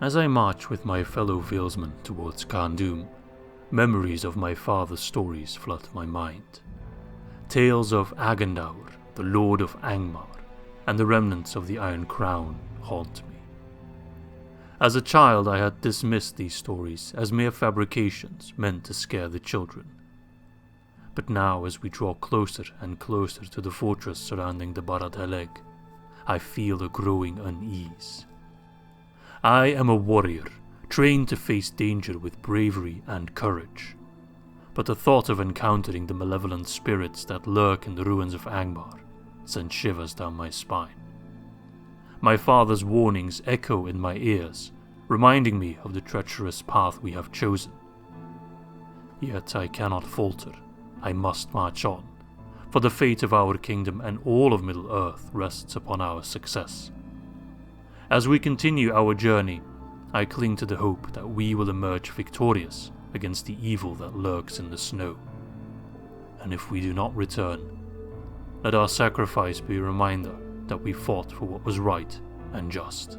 As I march with my fellow valesmen towards Carn Dûm, memories of my father's stories flood my mind. Tales of Agandaur, the Lord of Angmar, and the remnants of the Iron Crown haunt me. As a child, I had dismissed these stories as mere fabrications meant to scare the children. But now, as we draw closer and closer to the fortress surrounding the Barad Heleg, I feel a growing unease. I am a warrior, trained to face danger with bravery and courage. But the thought of encountering the malevolent spirits that lurk in the ruins of Angmar sent shivers down my spine. My father's warnings echo in my ears, reminding me of the treacherous path we have chosen. Yet I cannot falter. I must march on, for the fate of our kingdom and all of Middle-earth rests upon our success. As we continue our journey, I cling to the hope that we will emerge victorious against the evil that lurks in the snow. And if we do not return, let our sacrifice be a reminder that we fought for what was right and just.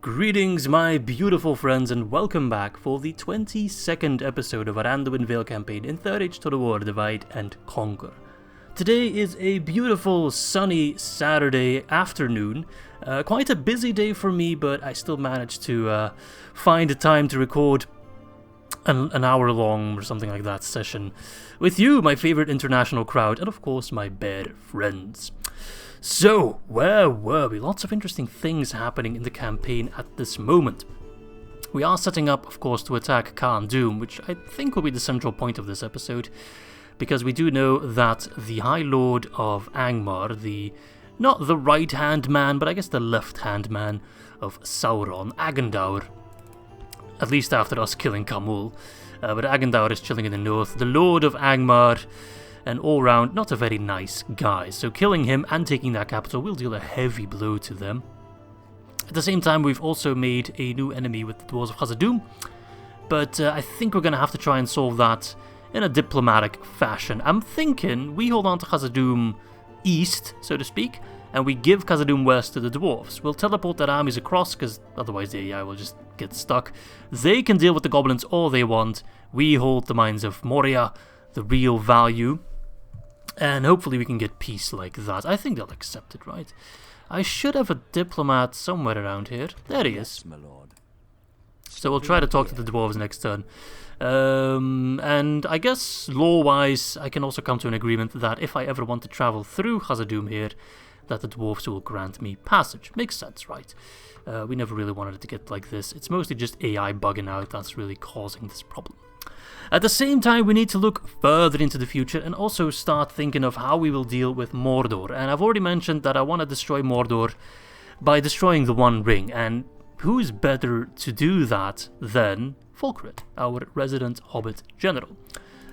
Greetings, my beautiful friends, and welcome back for the 22nd episode of our ANDUIN VALE campaign in 3rd Age Total War Divide and Conquer. Today is a beautiful sunny Saturday afternoon. Quite a busy day for me, but I still managed to find the time to record an hour long or something like that session with you, my favorite international crowd, and of course my bear friends. So, where were we? Lots of interesting things happening in the campaign at this moment. We are setting up, of course, to attack Carn Dûm, which I think will be the central point of this episode, because we do know that the High Lord of Angmar, not the right-hand man, but I guess the left-hand man of Sauron, Agandaur, at least after us killing Khamûl, but Agandaur is chilling in the north, the Lord of Angmar, and all round not a very nice guy, so killing him and taking that capital will deal a heavy blow to them. At the same time, we've also made a new enemy with the Dwarves of Khazad-dûm, but I think we're going to have to try and solve that in a diplomatic fashion. I'm thinking we hold on to Khazad-dûm east, so to speak, and we give Khazad-dûm west to the Dwarves. We'll teleport their armies across, because otherwise the AI will just get stuck. They can deal with the goblins all they want. We hold the mines of Moria, the real value, and hopefully we can get peace like that. I think they'll accept it, right? I should have a diplomat somewhere around here. There he is. My lord. So we'll try to talk to the dwarves next turn. And I guess law-wise, I can also come to an agreement that if I ever want to travel through Khazad-dûm here, that the dwarves will grant me passage. Makes sense, right? We never really wanted it to get like this. It's mostly just AI bugging out that's really causing this problem. At the same time, we need to look further into the future and also start thinking of how we will deal with Mordor. And I've already mentioned that I want to destroy Mordor by destroying the One Ring. And who's better to do that than Fulkred, our resident Hobbit general?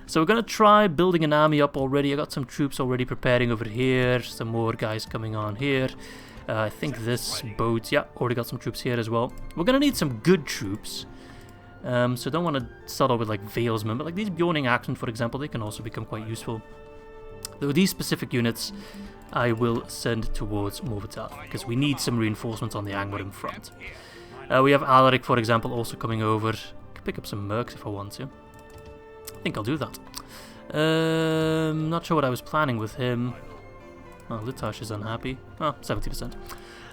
So we're going to try building an army up already. I got some troops already preparing over here. Some more guys coming on here. I think this boat, yeah, already got some troops here as well. We're going to need some good troops. So don't want to start off with like valesmen, but like these Bjorning Axemen, for example, they can also become quite useful. Though these specific units I will send towards Morvitar, because we need some reinforcements on the Angmar in front. We have Alaric, for example, also coming over. I can pick up some mercs if I want to. I think I'll do that. Not sure what I was planning with him. Oh, Litash is unhappy. Oh, 70%.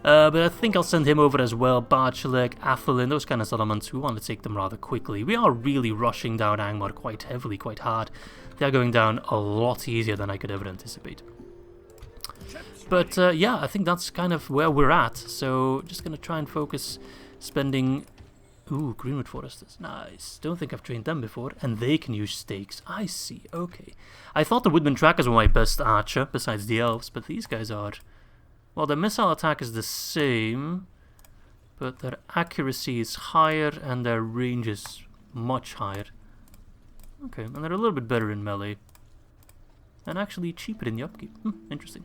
But I think I'll send him over as well. Barad Heleg, Athelin, those kind of settlements. We want to take them rather quickly. We are really rushing down Angmar quite heavily, quite hard. They are going down a lot easier than I could ever anticipate. But yeah, I think that's kind of where we're at. So just going to try and focus spending... Ooh, Greenwood Foresters. Nice. Don't think I've trained them before. And they can use stakes. I see. Okay. I thought the Woodman Trackers were my best archer, besides the elves, but these guys are... Well, their missile attack is the same, but their accuracy is higher and their range is much higher. Okay, and they're a little bit better in melee. And actually cheaper in the upkeep. Interesting.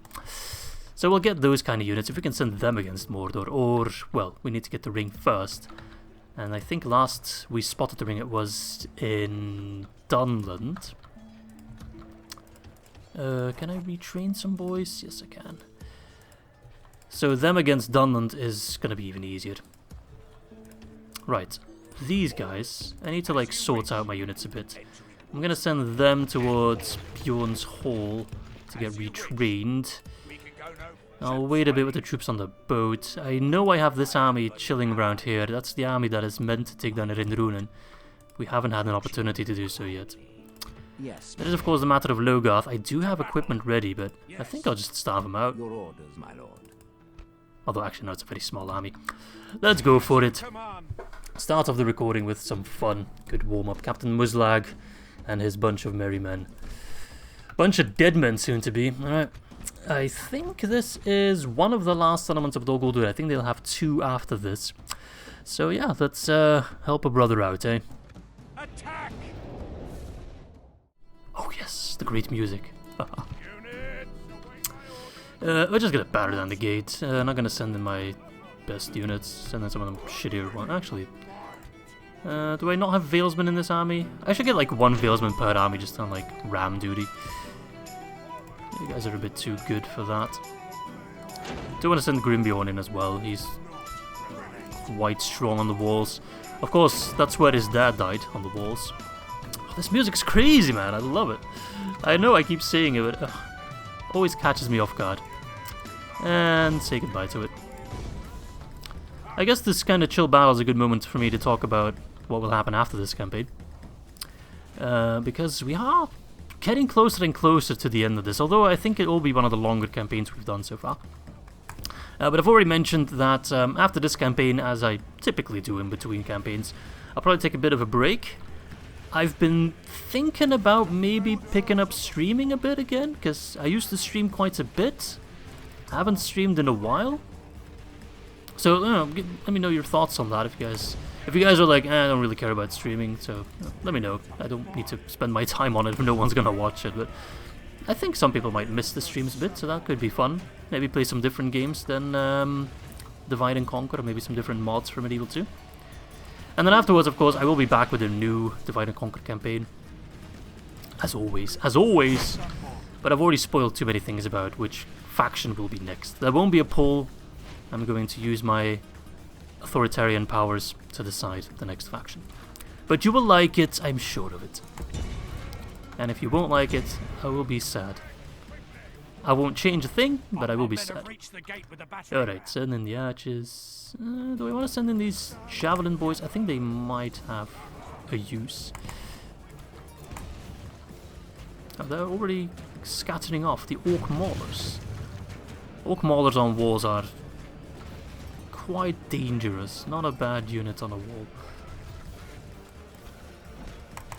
So we'll get those kind of units if we can send them against Mordor, or, well, we need to get the ring first. And I think last we spotted the ring, it was in Dunland. Can I retrain some boys? Yes, I can. So them against Dunland is gonna be even easier. Right, these guys, I need to like sort out my units a bit. I'm gonna send them towards Bjorn's Hall to get retrained. I'll wait a bit with the troops on the boat. I know I have this army chilling around here. That's the army that is meant to take down Rinrunen. We haven't had an opportunity to do so yet. Yes. It is of course the matter of Lôgarth. I do have equipment ready, but I think I'll just starve him out. Your orders, my lord. Although actually no, it's a very small army. Let's go for it. Start off the recording with some fun. Good warm-up. Captain Muslag and his bunch of merry men. Bunch of dead men soon to be. Alright. I think this is one of the last settlements of Dol Guldur. I think they'll have 2 after this. So yeah, let's help a brother out, eh? Attack! Oh yes, the great music. We're just gonna batter down the gate. Not gonna send in my best units. Send in some of them shittier ones. Actually, do I not have valesmen in this army? I should get like 1 valesman per army just on like ram duty. You guys are a bit too good for that. Do want to send Grimbjorn in as well. He's quite strong on the walls. Of course, that's where his dad died, on the walls. Oh, this music's crazy, man. I love it. I know I keep saying it, but always catches me off guard. And say goodbye to it. I guess this kind of chill battle is a good moment for me to talk about what will happen after this campaign. Because we are getting closer and closer to the end of this, although I think it will be one of the longer campaigns we've done so far. But I've already mentioned that after this campaign, as I typically do in between campaigns, I'll probably take a bit of a break. I've been thinking about maybe picking up streaming a bit again, because I used to stream quite a bit. I haven't streamed in a while. So, let me know your thoughts on that if you guys are like, I don't really care about streaming, so let me know. I don't need to spend my time on it if no one's gonna watch it, but I think some people might miss the streams a bit, so that could be fun. Maybe play some different games than Divide and Conquer, or maybe some different mods for Medieval 2. And then afterwards, of course, I will be back with a new Divide and Conquer campaign. As always. But I've already spoiled too many things about which faction will be next. There won't be a poll. I'm going to use my authoritarian powers to decide the next faction. But you will like it, I'm sure of it. And if you won't like it, I will be sad. I won't change a thing, but I will be sad. Alright, send in the archers. Do I want to send in these javelin boys? I think they might have a use. Oh, they're already scattering off the orc maulers. Orc maulers on walls are quite dangerous. Not a bad unit on a wall.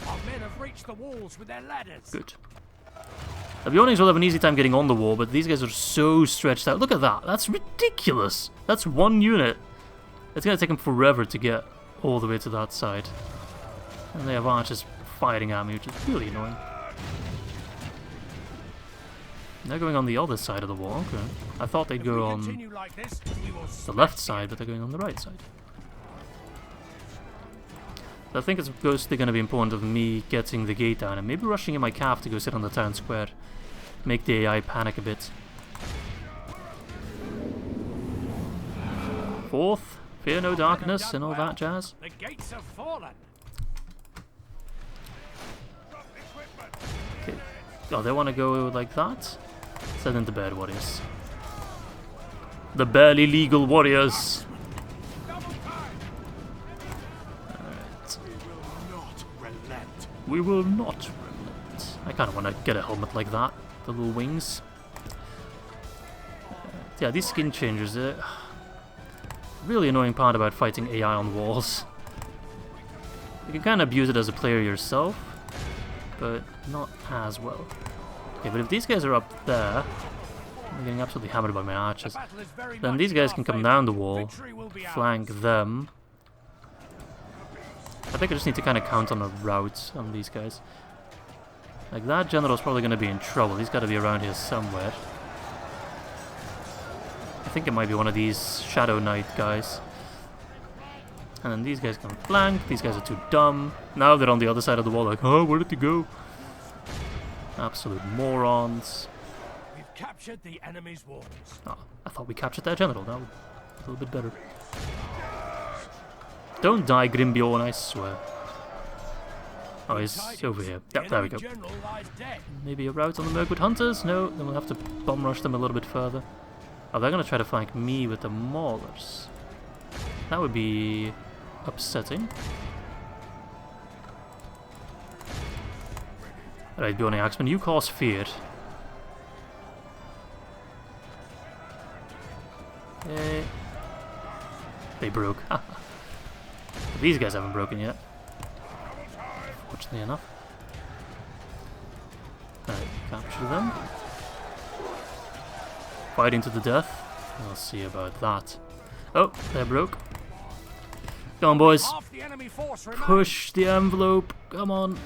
Our men have reached the walls with their ladders. Good. The Bjornings will have an easy time getting on the wall, but these guys are so stretched out. Look at that. That's ridiculous. That's 1 unit. It's going to take them forever to get all the way to that side. And they have archers firing at me, which is really annoying. They're going on the other side of the wall. Okay. I thought they'd go on the left side, but they're going on the right side. I think it's mostly going to be important of me getting the gate down and maybe rushing in my calf to go sit on the town square. Make the AI panic a bit. 4th, fear no darkness and all that jazz. The gates have fallen. Okay. Oh, they want to go like that? Send in the bear warriors. The barely legal warriors. We will not relent. I kind of want to get a helmet like that. The little wings. Yeah, these skin changers. Really annoying part about fighting AI on walls. You can kind of abuse it as a player yourself, but not as well. Okay, but if these guys are up there, I'm getting absolutely hammered by my archers. Then these guys can come down the wall, flank them. I think I just need to kind of count on a route on these guys. Like, that general's probably going to be in trouble. He's got to be around here somewhere. I think it might be one of these Shadow Knight guys. And then these guys can flank. These guys are too dumb. Now they're on the other side of the wall like, oh, where did they go? Absolute morons. captured the enemy's walls. Oh, I thought we captured their general. Now, a little bit better. Don't die, Grimbjorn, I swear. Oh, he's over here. Yep, there we go. Maybe a route on the Mirkwood Hunters? No, then we'll have to bomb rush them a little bit further. Oh, they're going to try to flank me with the Maulers. That would be upsetting. Alright, Bjorn Axeman, you cause fear. They broke. These guys haven't broken yet. Fortunately enough. Alright, capture them. Fighting to the death. We'll see about that. Oh, they're broke. Come on, boys. Push the envelope. Come on.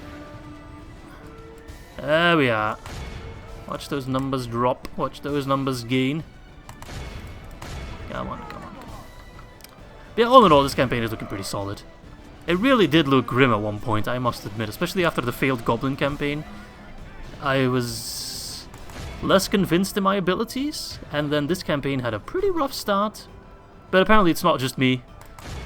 There we are. Watch those numbers drop. Watch those numbers gain. Come on, come on, come on. But yeah, all in all, this campaign is looking pretty solid. It really did look grim at one point, I must admit, especially after the failed Goblin campaign. I was less convinced in my abilities, and then this campaign had a pretty rough start. But apparently it's not just me.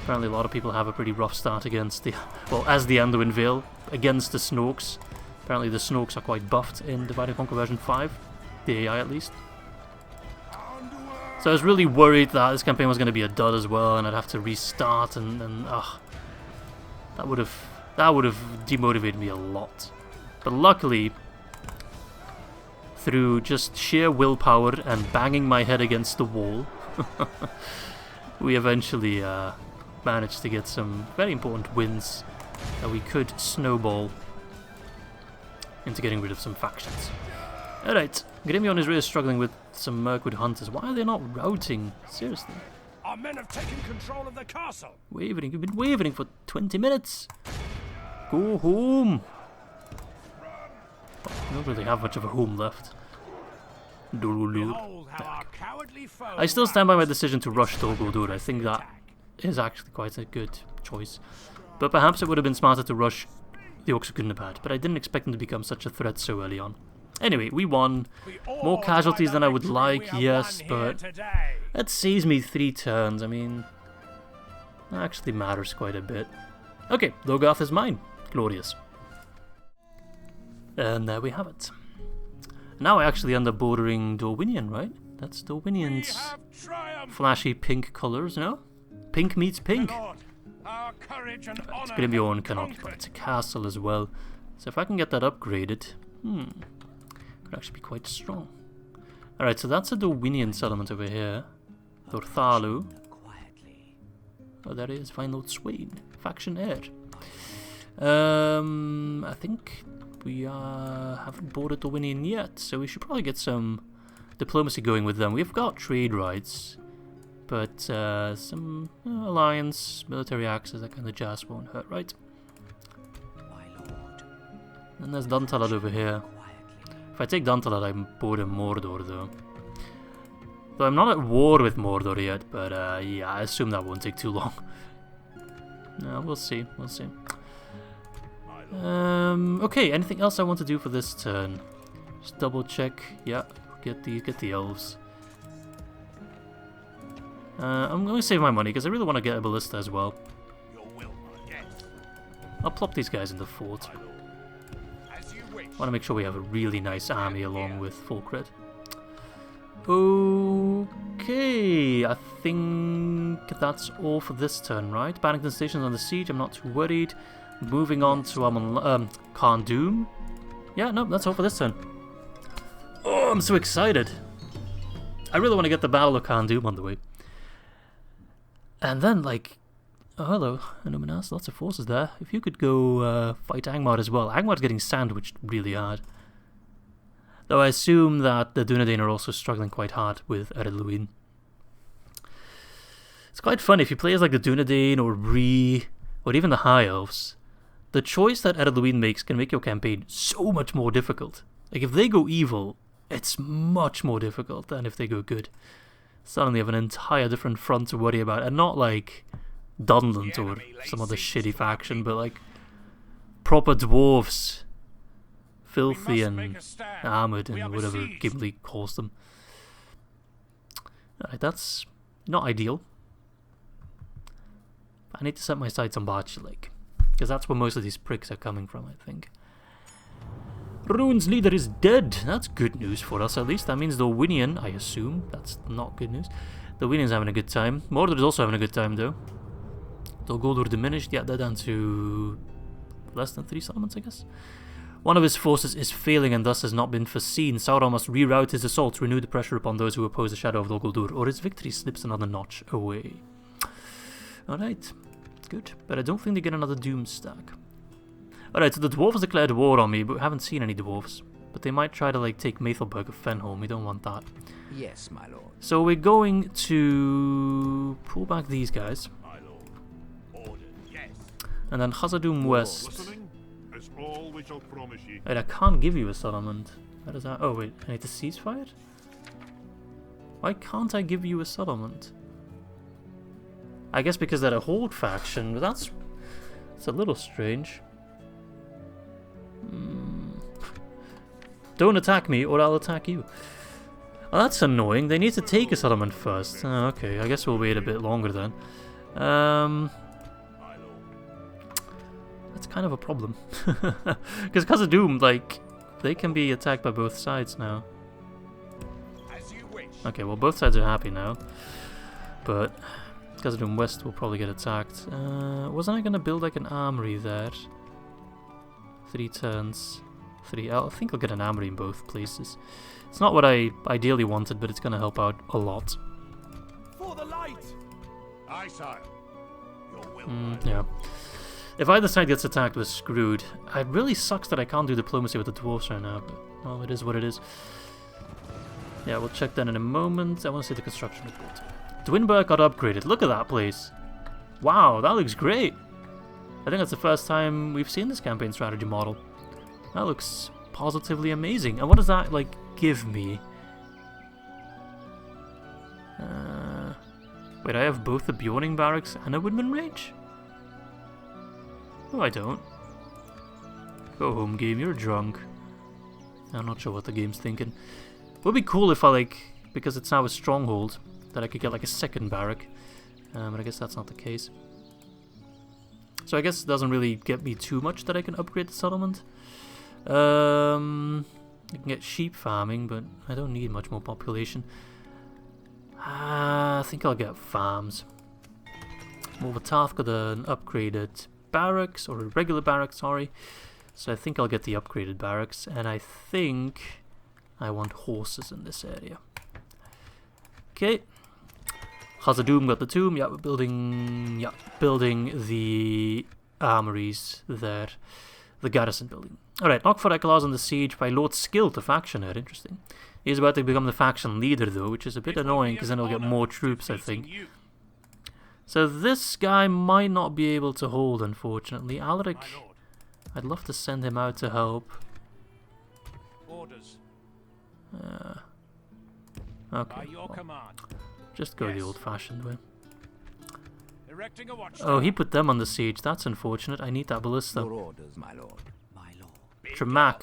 Apparently a lot of people have a pretty rough start against the, well, as the ANDUIN VALE, against the Snorks. Apparently the Snorks are quite buffed in Divide and Conquer version 5, the AI at least. So I was really worried that this campaign was going to be a dud as well, and I'd have to restart, and that would have demotivated me a lot. But luckily, through just sheer willpower and banging my head against the wall, we eventually managed to get some very important wins that we could snowball into getting rid of some factions. Alright, Grimion is really struggling with some Mirkwood Hunters. Why are they not routing? Seriously. Our men have taken control of the castle. Wavering, you've been wavering for 20 minutes. Go home. Oh, we don't really have much of a home left. I still stand by my decision to rush Agandaûr. I think that is actually quite a good choice. But perhaps it would have been smarter to rush the Orcs of Gundabad, but I didn't expect them to become such a threat so early on. Anyway, we won. More casualties than I would like, yes, but that saves me 3 turns. I mean, that actually matters quite a bit. Okay, Lôgarth is mine. Glorious. And there we have it. Now I actually end up bordering Dorwinion, right? That's Dorwinion's flashy pink colours, no? Pink meets pink. It's Grimion can occupy. It's a castle as well. So if I can get that upgraded, could actually be quite strong. Alright, so that's a Dorwinion settlement over here. Dorthalu. Oh, there is Fine Lord Swain. Faction heir. I think we haven't boarded Dorwinion yet, so we should probably get some diplomacy going with them. We've got trade rights, but some alliance, military access, that kind of jazz won't hurt, right? And there's Dantalad over here. If I take Dantalad, I'm boarding Mordor, though. Though I'm not at war with Mordor yet, but yeah, I assume that won't take too long. No, we'll see, we'll see. Okay, anything else I want to do for this turn? Just double check. Yeah, get the elves. I'm going to save my money because I really want to get a ballista as well. I'll plop these guys in the fort. Want to make sure we have a really nice army along with full crit. Okay, I think that's all for this turn, right? Paddington Station's under siege, I'm not too worried. Moving on to Carn Dûm. Yeah, no, that's all for this turn. Oh, I'm so excited. I really want to get the Battle of Carn Dûm on the way. And then, like, oh, hello, Illuminas, lots of forces there. If you could go fight Angmar as well. Angmar's getting sandwiched really hard. Though I assume that the Dunedain are also struggling quite hard with Eredluin. It's quite funny, if you play as like the Dunedain or Bree, or even the High Elves, the choice that Eredluin makes can make your campaign so much more difficult. Like, if they go evil, it's much more difficult than if they go good. Suddenly you have an entire different front to worry about, and not like Dunland or some other shitty faction, but like proper dwarves filthy and armoured and whatever Gimli calls them. Alright, that's not ideal. I need to set my sights on Barad Heleg, because that's where most of these pricks are coming from, I think. Rune's leader is dead. That's good news for us, at least. That means the Winian, I assume. That's not good news. The Winian's having a good time. Mordor is also having a good time, though. Agandaûr diminished. Yeah, they're down to less than 3 settlements, I guess. One of his forces is failing and thus has not been foreseen. Sauron must reroute his assault to renew the pressure upon those who oppose the shadow of Agandaûr, or his victory slips another notch away. Alright, good. But I don't think they get another Doom stack. Alright, so the dwarves declared war on me, but we haven't seen any dwarves. But they might try to, like, take Maethelburg of Fenholm. We don't want that. Yes, my lord. So we're going to pull back these guys. My lord. Order. Yes. And then Khazad-dûm West. Listening is all we shall promise ye. Wait, I can't give you a settlement. How does that... Oh, wait. I need to ceasefire it? Why can't I give you a settlement? I guess because they're a Horde faction, but that's a little strange. Don't attack me or I'll attack you. Oh, that's annoying. They need to take a settlement first. Oh, okay, I guess we'll wait a bit longer then. That's kind of a problem. Because Khazad-dûm, like, they can be attacked by both sides now. As you wish. Okay, well, both sides are happy now. But Khazad-dûm West will probably get attacked. Wasn't I going to build, like, an armory there? 3 turns. 3. I think I'll get an armory in both places. It's not what I ideally wanted, but it's going to help out a lot. For the light. Aye, sire. Your will. Yeah. If either side gets attacked, we're screwed. It really sucks that I can't do diplomacy with the dwarves right now, but well, it is what it is. Yeah, we'll check that in a moment. I want to see the construction report. Dwinberg got upgraded. Look at that place. Wow, that looks great. I think that's the first time we've seen this campaign strategy model. That looks positively amazing. And what does that, like, give me? Wait, I have both the Bjorning Barracks and a Woodman Range? No, I don't. Go home, game. You're drunk. I'm not sure what the game's thinking. It would be cool if I, like, because it's now a stronghold, that I could get, like, a second barrack. But I guess that's not the case. So I guess it doesn't really get me too much that I can upgrade the settlement. I can get sheep farming, but I don't need much more population. I think I'll get farms. Morvatarth got an upgraded barracks, or a regular barracks, sorry. So I think I'll get the upgraded barracks, and I think I want horses in this area. Okay. Khazad-dûm got the tomb. Yeah, we're building the armories there. The garrison building. Alright, Knockford is under siege by Lord Skill, the faction here. Interesting. He's about to become the faction leader, though, which is a bit annoying, because then he'll get more troops, I think. So this guy might not be able to hold, unfortunately. Alaric, I'd love to send him out to help. Orders. Okay. By your command. Just go the old-fashioned way. Erecting a watch. Oh, he put them on the siege. That's unfortunate. I need that ballista. Your orders, my lord. My lord. Tremac,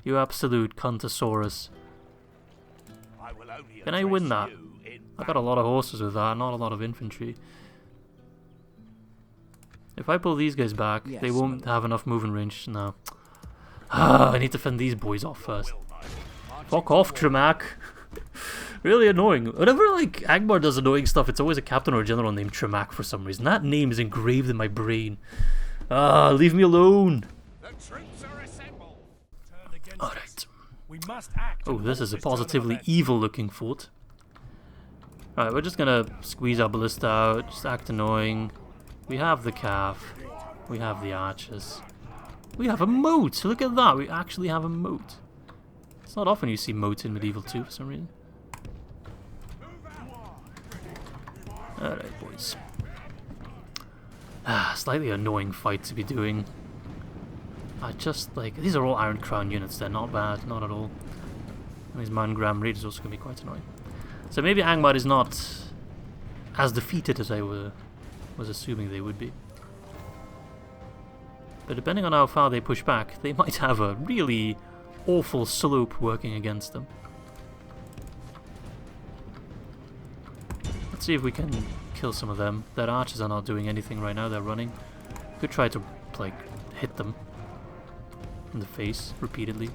you absolute cuntosaurus. I will only Can I win that? address you in I got a lot of horses with that, not a lot of infantry. If I pull these guys back, Yes, they won't have enough moving range. No. I need to fend these boys off first. Fuck off, Tremac. Really annoying. Whenever, like, Angmar does annoying stuff, it's always a captain or a general named Tremac for some reason. That name is engraved in my brain. Leave me alone. The troops are assembled. Turn against us. Alright. We must act. Oh, this is a positively evil-looking fort. Alright, we're just gonna squeeze our ballista out, just act annoying. We have the calf. We have the archers. We have a moat! Look at that, we actually have a moat. It's not often you see moats in Medieval 2 for some reason. Alright, boys. Slightly annoying fight to be doing. I just, like, these are all Iron Crown units, they're not bad, not at all. And these Mangram Raiders also going to be quite annoying. So maybe Angmar is not as defeated as I was assuming they would be. But depending on how far they push back, they might have a really awful slope working against them. Let's see if we can kill some of them. Their archers are not doing anything right now, they're running. Could try to, like, hit them in the face repeatedly.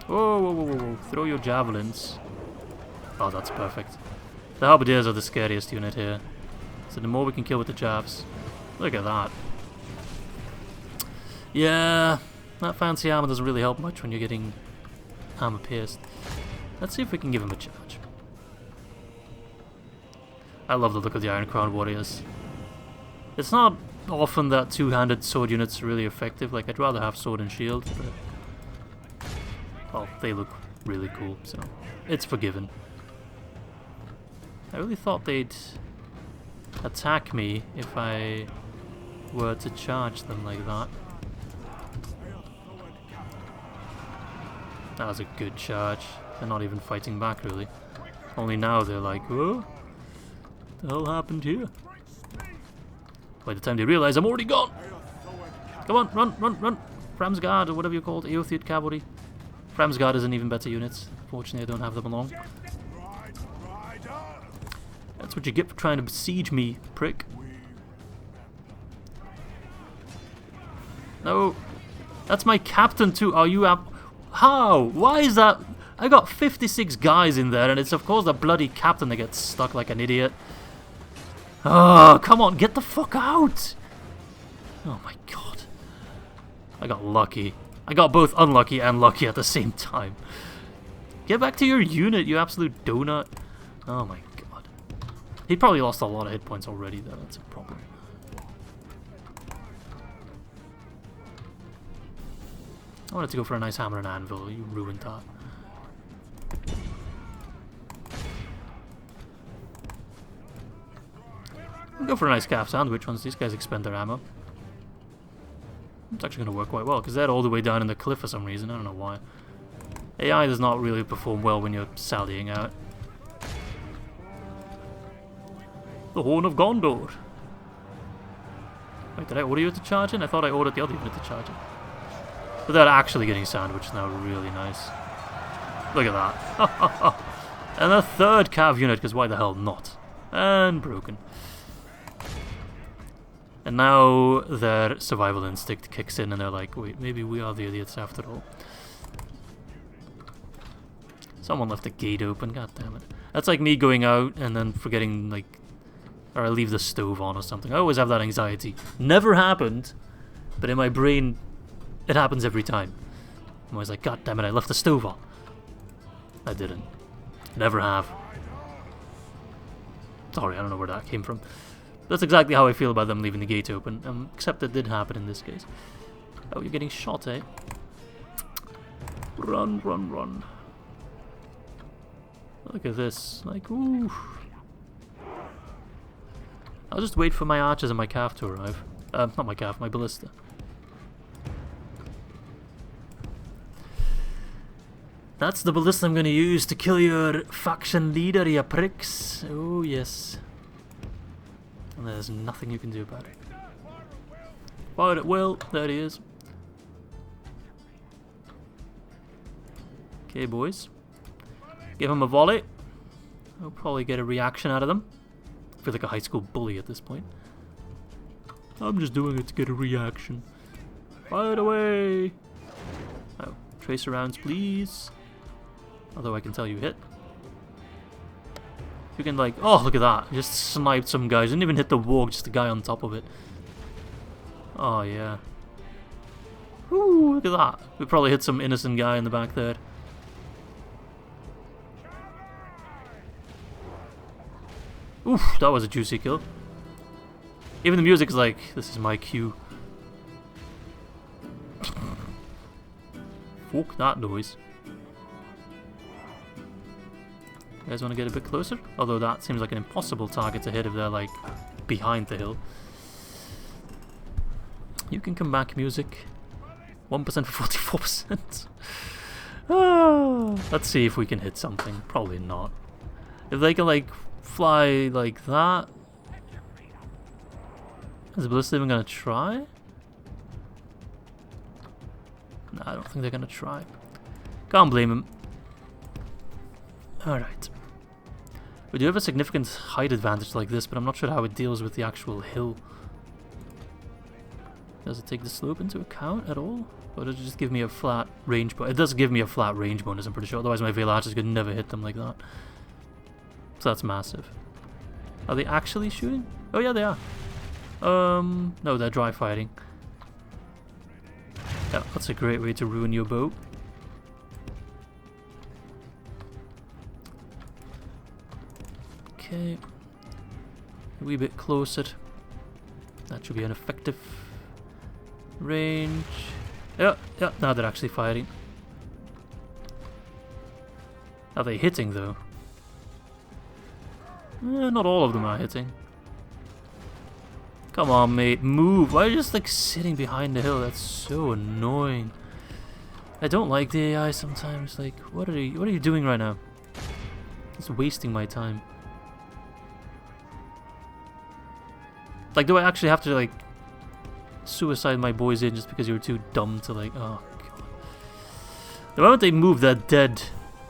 Whoa, whoa, whoa, whoa, whoa. Throw your javelins. Oh, that's perfect. The halberdiers are the scariest unit here. So the more we can kill with the jabs. Look at that. Yeah, that fancy armor doesn't really help much when you're getting armor pierced. Let's see if we can give him a charge. I love the look of the Iron Crown warriors. It's not often that two-handed sword units are really effective. Like, I'd rather have sword and shield, but... well, they look really cool, so it's forgiven. I really thought they'd attack me if I were to charge them like that. That was a good charge. They're not even fighting back, really. Only now they're like, oh, what the hell happened here? By the time they realize I'm already gone! Come on, run, run, run! Framsguard, or whatever you call it, Eothiad Cavalry. Framsguard is an even better unit. Fortunately, I don't have them along. That's what you get for trying to besiege me, prick. No! That's my captain too! Are you up? How? Why is that? I got 56 guys in there, and it's of course the bloody captain that gets stuck like an idiot. Oh, come on, get the fuck out! Oh my god. I got lucky. I got both unlucky and lucky at the same time. Get back to your unit, you absolute donut. Oh my god. He probably lost a lot of hit points already, though. That's a problem. I wanted to go for a nice hammer and anvil. You ruined that. I'll go for a nice calf sandwich once these guys expend their ammo. It's actually going to work quite well, because they're all the way down in the cliff for some reason. I don't know why. AI does not really perform well when you're sallying out. The Horn of Gondor. Wait, did I order you to charge in? I thought I ordered the other unit to charge in. But they're actually getting sandwiched now. Really nice. Look at that. And a third cav unit, because why the hell not? And broken. And now their survival instinct kicks in and they're like, wait, maybe we are the idiots after all. Someone left the gate open, god damn it. That's like me going out and then forgetting, like, or I leave the stove on or something. I always have that anxiety. Never happened, but in my brain, it happens every time. I'm always like, god damn it, I left the stove on. I didn't. Never have. Sorry, I don't know where that came from. That's exactly how I feel about them leaving the gate open, except it did happen in this case. Oh, you're getting shot, eh? Run, run, run. Look at this. Like, ooh. I'll just wait for my archers and my calf to arrive. Not my calf, my ballista. That's the ballista I'm going to use to kill your faction leader, you pricks. Oh, yes. And there's nothing you can do about it. Fire at will. There he is. Okay, boys. Give him a volley. I'll probably get a reaction out of them. I feel like a high school bully at this point. I'm just doing it to get a reaction. Fire away! Oh, tracer rounds, please. Although I can tell you hit. You can, like, oh, look at that. Just sniped some guys. Didn't even hit the warg, just the guy on top of it. Oh, yeah. Ooh, look at that. We probably hit some innocent guy in the back there. Oof, that was a juicy kill. Even the music's like, this is my cue. Fuck that noise. You guys want to get a bit closer? Although that seems like an impossible target to hit if they're like behind the hill. You can come back, music. 1% for 44%. Let's see if we can hit something. Probably not. If they can like fly like that. Is the ballista even gonna try? I don't think they're gonna try. Can't blame him. Alright. We do have a significant height advantage like this, but I'm not sure how it deals with the actual hill. Does it take the slope into account at all? Or does it just give me a flat range bonus? It does give me a flat range bonus, I'm pretty sure. Otherwise my Vale Archers could never hit them like that. So that's massive. Are they actually shooting? Oh yeah, they are. No, they're dry fighting. Yeah, that's a great way to ruin your boat. Okay. A wee bit closer. That should be an effective range. Yeah, now they're actually fighting. Are they hitting though? Not all of them are hitting. Come on, mate, move. Why are you just like sitting behind the hill? That's so annoying. I don't like the AI sometimes. Like, what are you doing right now? It's wasting my time. Like, do I actually have to like suicide my boys in just because you're too dumb to like? Oh god. The moment they move, they're dead,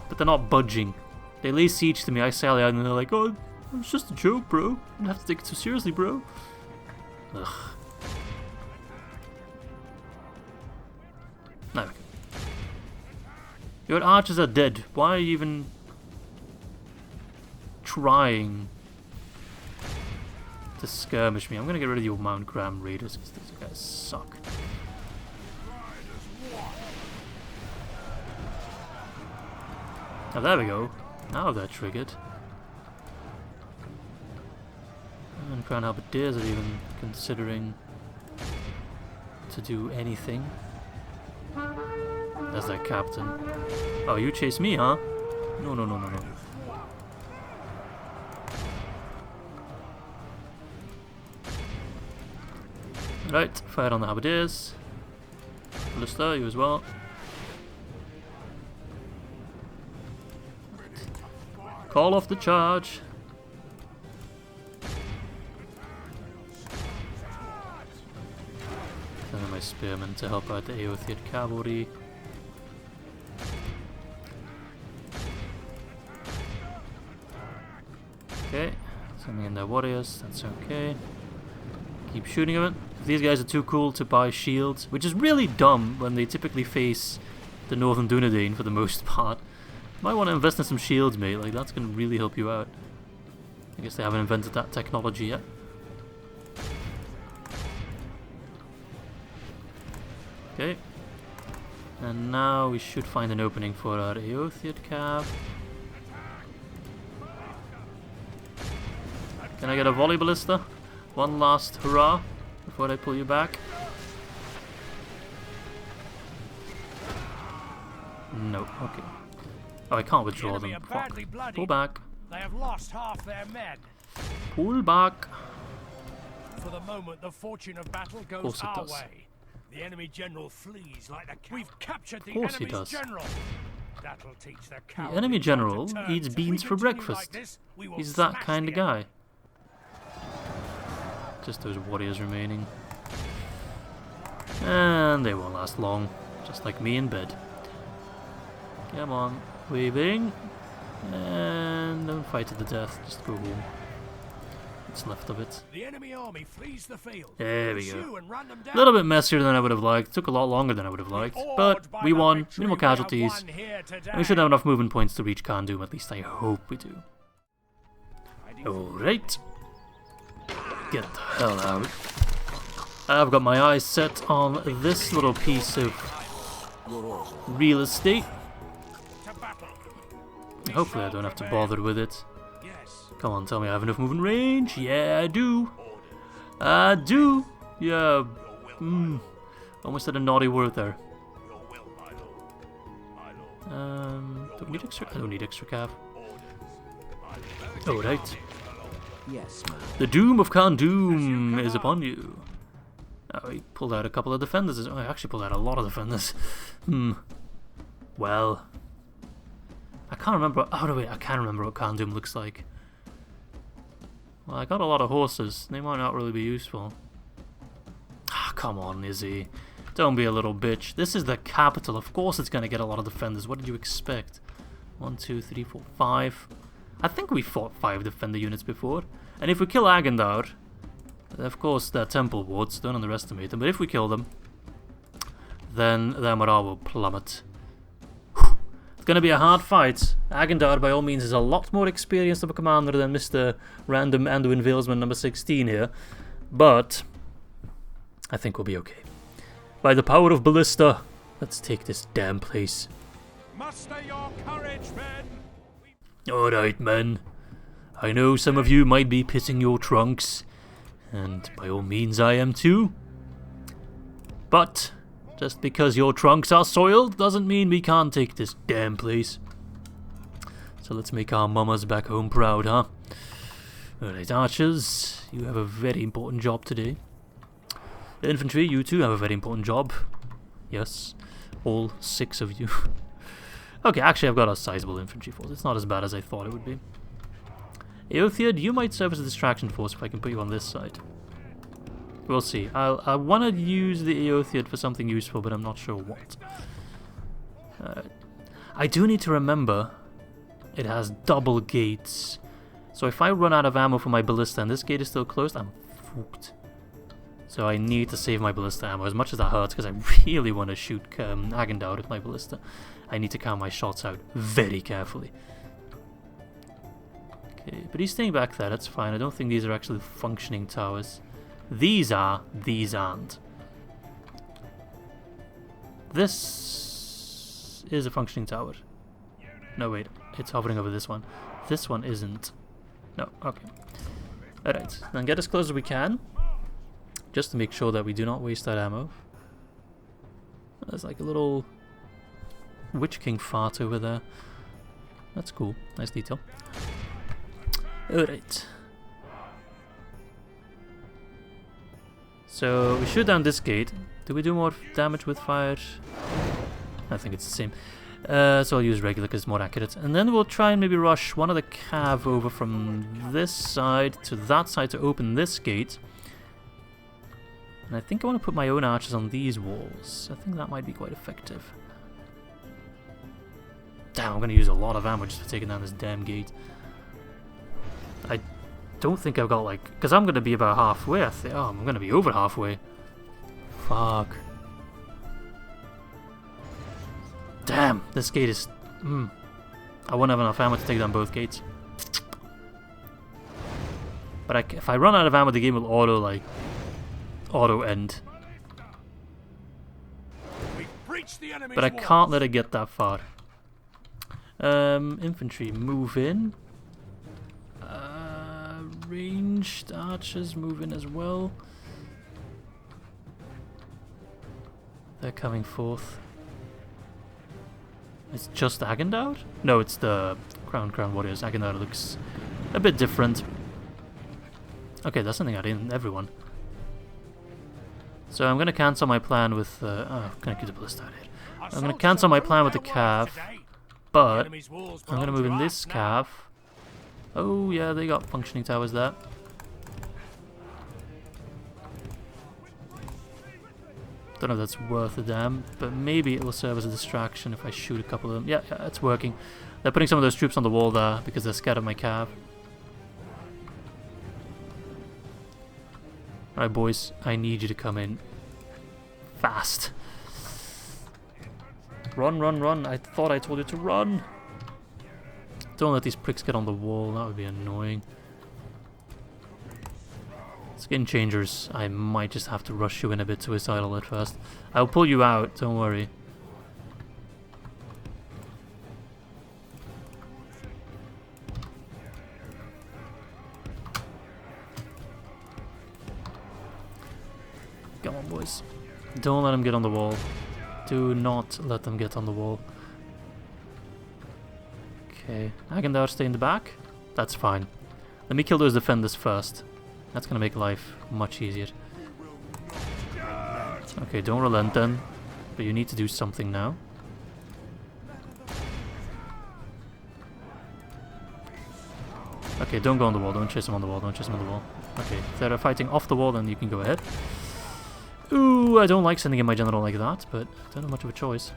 but they're not budging. They lay siege to me. I sally out and they're like, "Oh, it's just a joke, bro. You don't have to take it too seriously, bro." Ugh. No. Your archers are dead. Why are you even trying to skirmish me? I'm gonna get rid of your Mount Graham Raiders because these guys suck. Oh, there we go. Now they're triggered. And Crown Halberdiers are even considering to do anything. There's their captain. Oh, you chase me, huh? No, no, no, no, no. Right, fire on the Halberdiers. Ballista, you as well. Call off the charge. Send in my spearmen to help out the Eothiad cavalry. Okay, sending in their warriors, that's okay. Keep shooting them. If these guys are too cool to buy shields, which is really dumb when they typically face the Northern Dunedain for the most part. Might want to invest in some shields, mate. Like, that's going to really help you out. I guess they haven't invented that technology yet. Okay. And now we should find an opening for our Eothiad cav. Can I get a volley ballista? One last hurrah before I pull you back. No, okay. Oh, I can't withdraw them. Fuck. Pull back. They have lost half their men. Pull back. For the moment, the fortune of battle goes our way. The enemy general flees like the cat. We've captured the enemy's general. That'll teach the coward. The enemy general eats beans for breakfast. He's that kind of guy. Just those warriors remaining. And they won't last long. Just like me in bed. Come on. Waving. And don't fight to the death. Just go home. What's left of it. The enemy army flees the field. There we go. A little bit messier than I would have liked. Took a lot longer than I would have liked. But we won. Minimal casualties. And we should have enough movement points to reach Carn Dûm. At least I hope we do. Alright. Get the hell out. I've got my eyes set on this little piece of real estate. Hopefully I don't have to bother with it. Come on, tell me I have enough movement range. Yeah, I do. I do. Yeah. Almost had a naughty word there. Do we need extra? I don't need extra cav. Oh, right. Yes, The doom of Carn Dûm is upon you. Oh, he pulled out a couple of defenders. Oh, I actually pulled out a lot of defenders. Well. I can't remember. Oh, no, wait. I can't remember what Carn Dûm looks like. Well, I got a lot of horses. They might not really be useful. Ah, come on, Izzy. Don't be a little bitch. This is the capital. Of course it's going to get a lot of defenders. What did you expect? 1, 2, 3, 4, 5. I think we fought 5 defender units before. And if we kill Agandaur, of course they're temple wards, don't underestimate them. But if we kill them, then their morale will plummet. It's going to be a hard fight. Agandaur, by all means, is a lot more experienced of a commander than Mr. Random ANDUIN Valesman number 16 here. But I think we'll be okay. By the power of Ballista, let's take this damn place. Muster your courage, men! Alright, men. I know some of you might be pissing your trunks, and by all means I am too. But just because your trunks are soiled doesn't mean we can't take this damn place. So let's make our mamas back home proud, huh? Alright, archers, you have a very important job today. Infantry, you too have a very important job. Yes, all 6 of you. Okay, actually I've got a sizable infantry force. It's not as bad as I thought it would be. Eothiad, you might serve as a distraction force if I can put you on this side. We'll see. I want to use the Eothiad for something useful, but I'm not sure what. I do need to remember it has double gates. So if I run out of ammo for my ballista and this gate is still closed, I'm fucked. So I need to save my ballista ammo, as much as that hurts, because I really want to shoot Agandaur with my ballista. I need to count my shots out very carefully. Okay, but he's staying back there, that's fine. I don't think these are actually functioning towers. These are, these aren't. This is a functioning tower. No, wait, it's hovering over this one. This one isn't. No, okay. Alright, then get as close as we can. Just to make sure that we do not waste that ammo. There's like a little Witch King fart over there. That's cool. Nice detail. Alright. So we shoot down this gate. Do we do more damage with fire? I think it's the same. So I'll use regular because it's more accurate. And then we'll try and maybe rush one of the cav over from this side to that side to open this gate. And I think I want to put my own archers on these walls. I think that might be quite effective. Damn, I'm going to use a lot of ammo just for taking down this damn gate. I don't think I've got like... Because I'm going to be about halfway, I think. Oh, I'm going to be over halfway. Fuck. Damn, this gate is... I won't have enough ammo to take down both gates. But if I run out of ammo, the game will auto end. But I can't let it get that far. Infantry, move in. Ranged archers, move in as well. They're coming forth. It's just Agandaur? No, it's the Crown Warriors. Agandaur looks a bit different. Okay, that's something I didn't. Everyone. So I'm going to cancel my plan with... oh, can I keep the ballista out here? I'm going to cancel my plan with the cav, but I'm going to move in this cav. Oh yeah, they got functioning towers there. Don't know if that's worth a damn, but maybe it will serve as a distraction if I shoot a couple of them. Yeah, it's working. They're putting some of those troops on the wall there because they're scared of my cav. Alright boys, I need you to come in fast. Run, run, run. I thought I told you to run. Don't let these pricks get on the wall, that would be annoying. Skin changers, I might just have to rush you in a bit suicidal at first. I'll pull you out, don't worry. Come on boys. Don't let them get on the wall. Do not let them get on the wall. Okay, Agandaur stay in the back. That's fine. Let me kill those defenders first. That's gonna make life much easier. Okay, don't relent then. But you need to do something now. Okay, don't go on the wall. Don't chase them on the wall. Don't chase them on the wall. Okay, if they're fighting off the wall, then you can go ahead. Ooh, I don't like sending in my general like that, but I don't have much of a choice.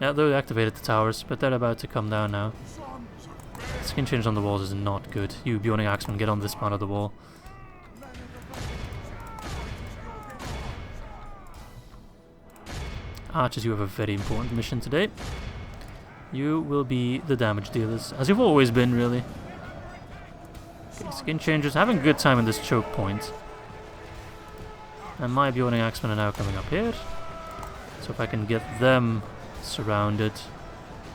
Yeah, they activated the towers, but they're about to come down now. Skin change on the walls is not good. You Bjorning Axemen, get on this part of the wall. Archers, you have a very important mission today. You will be the damage dealers, as you've always been, really. Okay, skin changers, having a good time in this choke point. And my Bjorning Axemen are now coming up here. So if I can get them surrounded,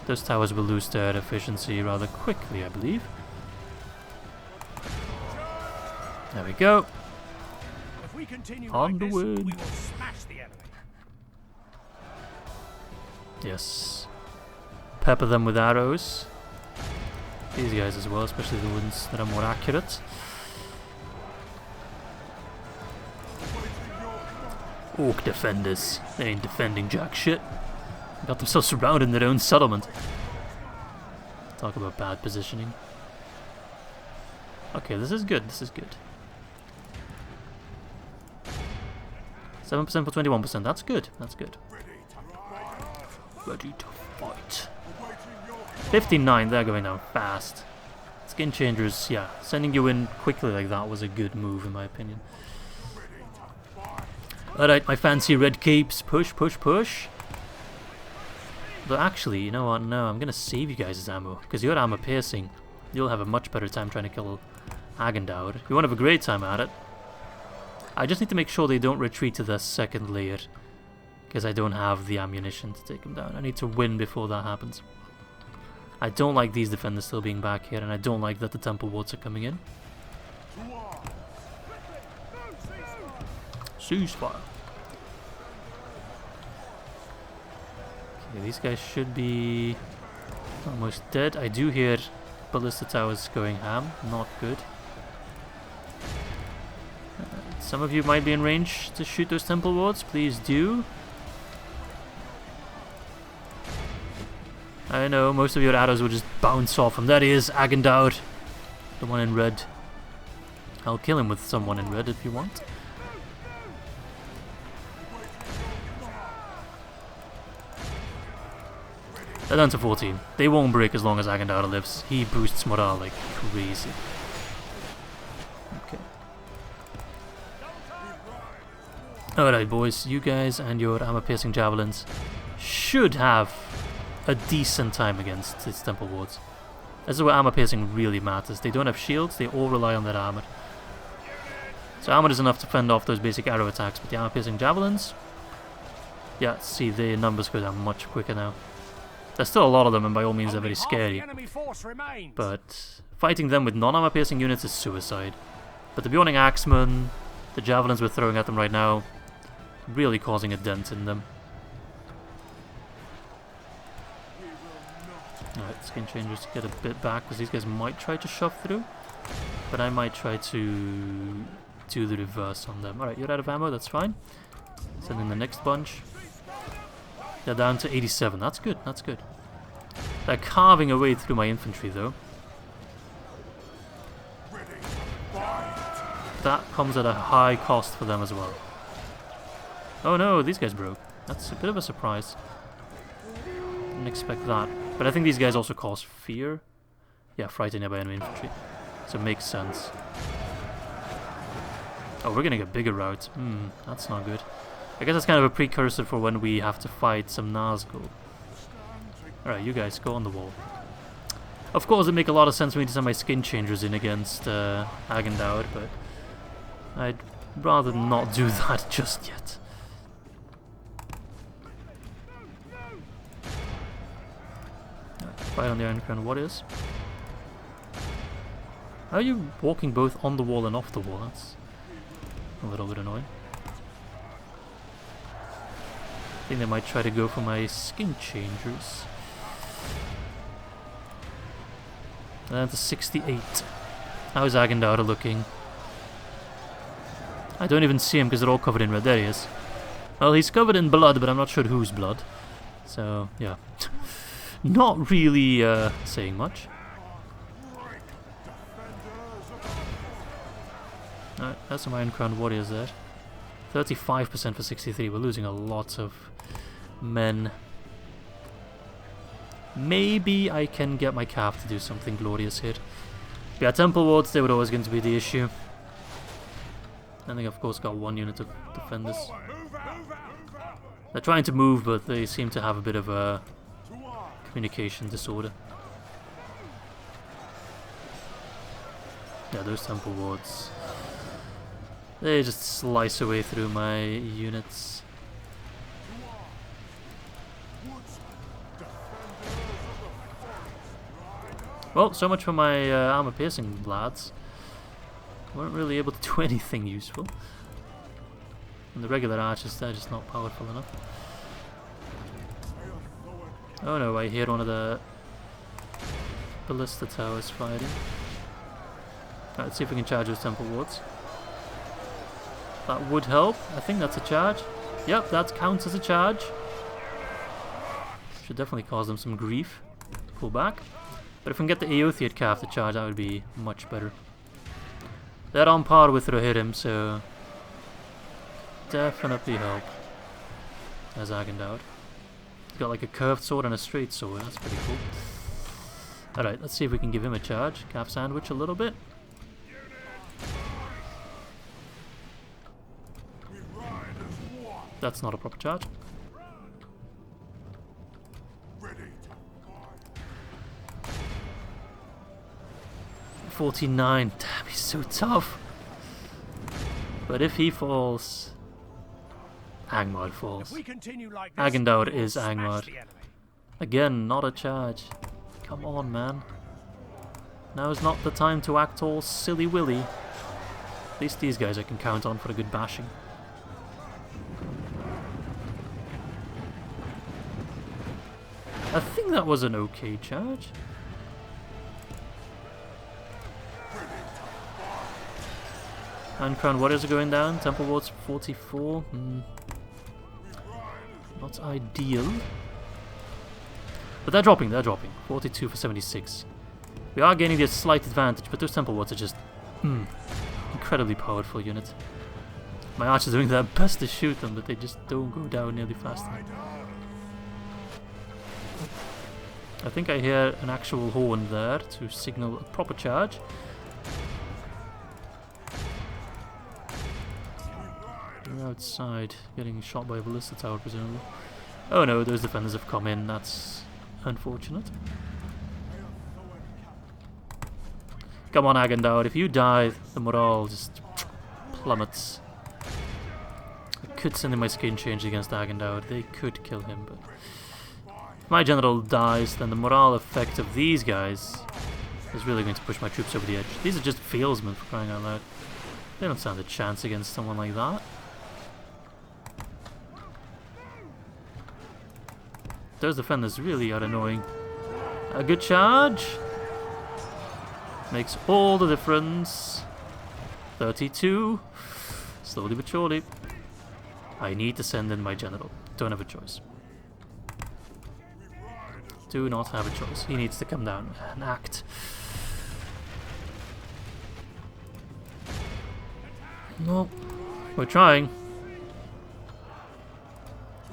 those towers will lose their efficiency rather quickly, I believe. There we go. If we continue On like the this, way. we will smash the enemy. Yes. Pepper them with arrows. These guys as well, especially the ones that are more accurate. Orc defenders. They ain't defending jack shit. Got themselves surrounded in their own settlement. Talk about bad positioning. Okay, this is good, this is good. 7% for 21%, that's good, that's good. Ready to fight. 59, they're going down fast. Skin changers, yeah, sending you in quickly like that was a good move in my opinion. Alright, my fancy red capes, push, push, push. Though actually, you know what, no, I'm gonna save you guys' ammo, because you're armor piercing. You'll have a much better time trying to kill Agandaur. You won't have a great time at it. I just need to make sure they don't retreat to the second layer, because I don't have the ammunition to take them down. I need to win before that happens. I don't like these defenders still being back here, and I don't like that the temple wards are coming in. Ceasefire. Okay, these guys should be almost dead. I do hear ballista towers going ham. Not good. Some of you might be in range to shoot those temple wards. Please do. I know, most of your arrows will just bounce off him. There he is, Agandaur. The one in red. I'll kill him with someone in red if you want. They're down to 14. They won't break as long as Agandaur lives. He boosts morale like crazy. Okay. Alright boys, you guys and your armor-piercing javelins should have a decent time against these temple wards. This is where armor-piercing really matters. They don't have shields, they all rely on their armor. So armor is enough to fend off those basic arrow attacks, but the armor-piercing javelins... Yeah, see, their numbers go down much quicker now. There's still a lot of them, and by all means they're very scary. But fighting them with non-armor piercing units is suicide. But the Bjorning Axemen, the javelins we're throwing at them right now, really causing a dent in them. Alright, skin changers get a bit back, because these guys might try to shove through. But I might try to do the reverse on them. Alright, you're out of ammo, that's fine. Send in the next bunch. They're down to 87. That's good. That's good. They're carving away through my infantry, though. That comes at a high cost for them as well. Oh no, these guys broke. That's a bit of a surprise. Didn't expect that. But I think these guys also cause fear. Yeah, frightened nearby enemy infantry. So it makes sense. Oh, we're getting a bigger route. That's not good. I guess that's kind of a precursor for when we have to fight some Nazgûl. Alright, you guys, go on the wall. Of course, it makes a lot of sense for me to send my skin changers in against Agandaur, but I'd rather not do that just yet. Fight on the Iron Crown Warriors. How are you walking both on the wall and off the wall? That's a little bit annoying. I think they might try to go for my skin changers. Down to 68. How's Agandaur looking? I don't even see him because they're all covered in red. There he is. Well, he's covered in blood, but I'm not sure whose blood. So, yeah. Not really saying much. Alright, there's some Iron Crown warriors there. 35% for 63. We're losing a lot of men. Maybe I can get my calf to do something glorious here. But yeah, temple wards, they were always going to be the issue. And they of course got one unit of defenders. They're trying to move, but they seem to have a bit of a communication disorder. Yeah, those temple wards, they just slice away through my units. Well, so much for my armor piercing lads. Weren't really able to do anything useful. And the regular archers, they're just not powerful enough. Oh no, I hear one of the ballista towers fighting. Right, let's see if we can charge those temple wards. That would help. I think that's a charge. Yep, that counts as a charge. Should definitely cause them some grief. Pull back. But if we can get the Eothiad calf to charge, that would be much better. They're on par with Rohirrim, so definitely help. There's Agandaur. He's got like a curved sword and a straight sword. That's pretty cool. Alright, let's see if we can give him a charge. Calf sandwich a little bit. That's not a proper charge. 49. Damn, he's so tough. But if he falls, Angmar falls. Agandaur is Angmar. Again, not a charge. Come on, man. Now is not the time to act all silly-willy. At least these guys I can count on for a good bashing. I think that was an okay charge. And Crown Warriors are going down. Temple Wards 44. Not ideal. But they're dropping, 42 for 76. We are gaining a slight advantage, but those Temple Wards are just incredibly powerful units. My archers are doing their best to shoot them, but they just don't go down nearly fast enough. I think I hear an actual horn there to signal a proper charge. They're outside, getting shot by a ballista tower, presumably. Oh no, those defenders have come in, that's unfortunate. Come on, Agandaur, if you die, the morale just plummets. I could send in my skin change against Agandaur, they could kill him, but if my general dies, then the morale effect of these guys is really going to push my troops over the edge. These are just valesmen, for crying out loud. They don't stand a chance against someone like that. Those defenders really are annoying. A good charge makes all the difference. 32. Slowly but surely. I need to send in my general. Don't have a choice. Do not have a choice. He needs to come down and act. No, we're trying.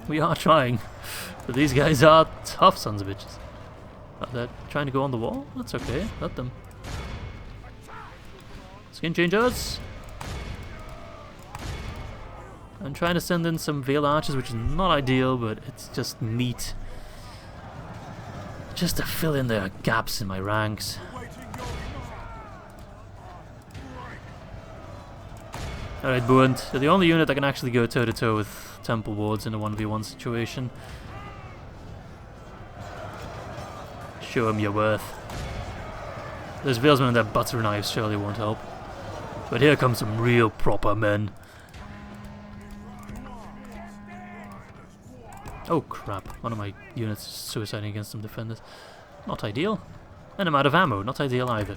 We are trying. But these guys are tough sons of bitches. They're trying to go on the wall? That's okay. Let them. Skin changers. I'm trying to send in some Veil Archers, which is not ideal, but it's just meat. Just to fill in the gaps in my ranks. Alright, Buant. They're the only unit that can actually go toe-to-toe with Temple Wards in a 1v1 situation. Show them your worth. Those Valesmen and their butter knives surely won't help. But here come some real proper men. Oh crap, one of my units is suiciding against some defenders. Not ideal. And I'm out of ammo, not ideal either.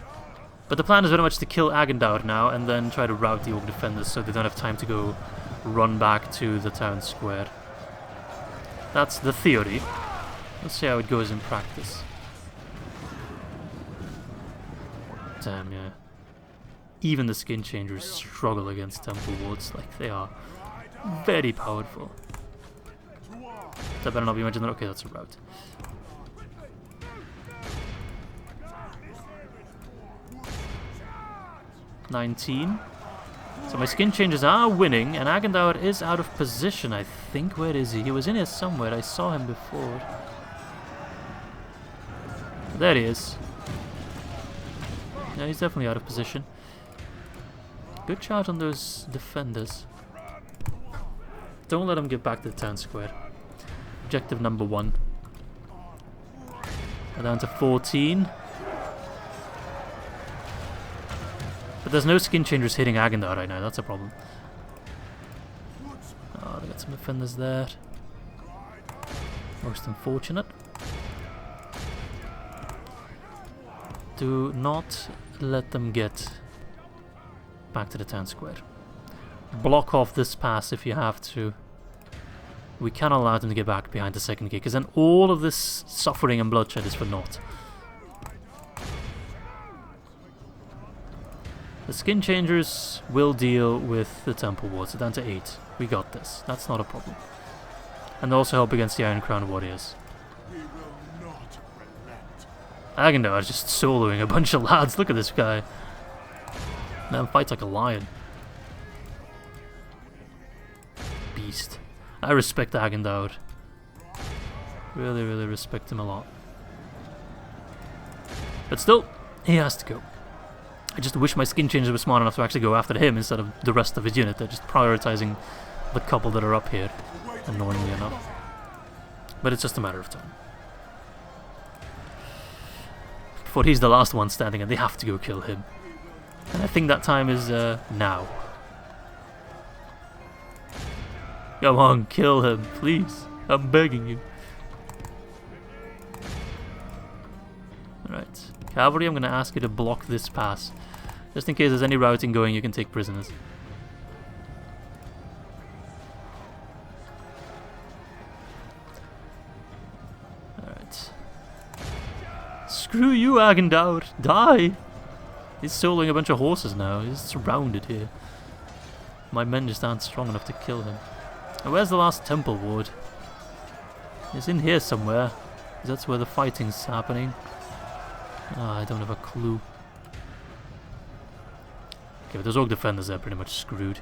But the plan is very much to kill Agandaur now and then try to rout the Orc defenders so they don't have time to go run back to the town square. That's the theory. Let's see how it goes in practice. Damn, yeah. even the skin changers struggle against temple wards. Like, they are very powerful. That better not be mentioned. Okay, that's a route. $19. So my skin changes are winning, and Agandaur is out of position, I think. Where is he? He was in here somewhere. I saw him before. There he is. Yeah, he's definitely out of position. Good charge on those defenders. Don't let him get back to the town square. Objective number 1. We're down to 14. But there's no skin changers hitting Agandaur right now, that's a problem. Oh, they got some defenders there. Most unfortunate. Do not let them get back to the town square. Block off this pass if you have to. We cannot allow them to get back behind the second gate, because then all of this suffering and bloodshed is for naught. The skin changers will deal with the temple wards. They're down to 8. We got this. That's not a problem. And they also help against the Iron Crown warriors. Agandaur is just soloing a bunch of lads. Look at this guy. Man fights like a lion. Beast. I respect Agandaur. Really, really respect him a lot. But still, he has to go. I just wish my skin changers were smart enough to actually go after him instead of the rest of his unit. They're just prioritizing the couple that are up here, annoyingly enough. But it's just a matter of time. Before he's the last one standing and they have to go kill him. And I think that time is now. Come on, kill him, please. I'm begging you. Alright. Cavalry, I'm going to ask you to block this pass. Just in case there's any routing going, you can take prisoners. Alright. Screw you, Agandaur! Die! He's soloing a bunch of horses now. He's surrounded here. My men just aren't strong enough to kill him. And where's the last temple ward? It's in here somewhere. That's where the fighting's happening. Ah, I don't have a clue. Okay, but those orc defenders are pretty much screwed.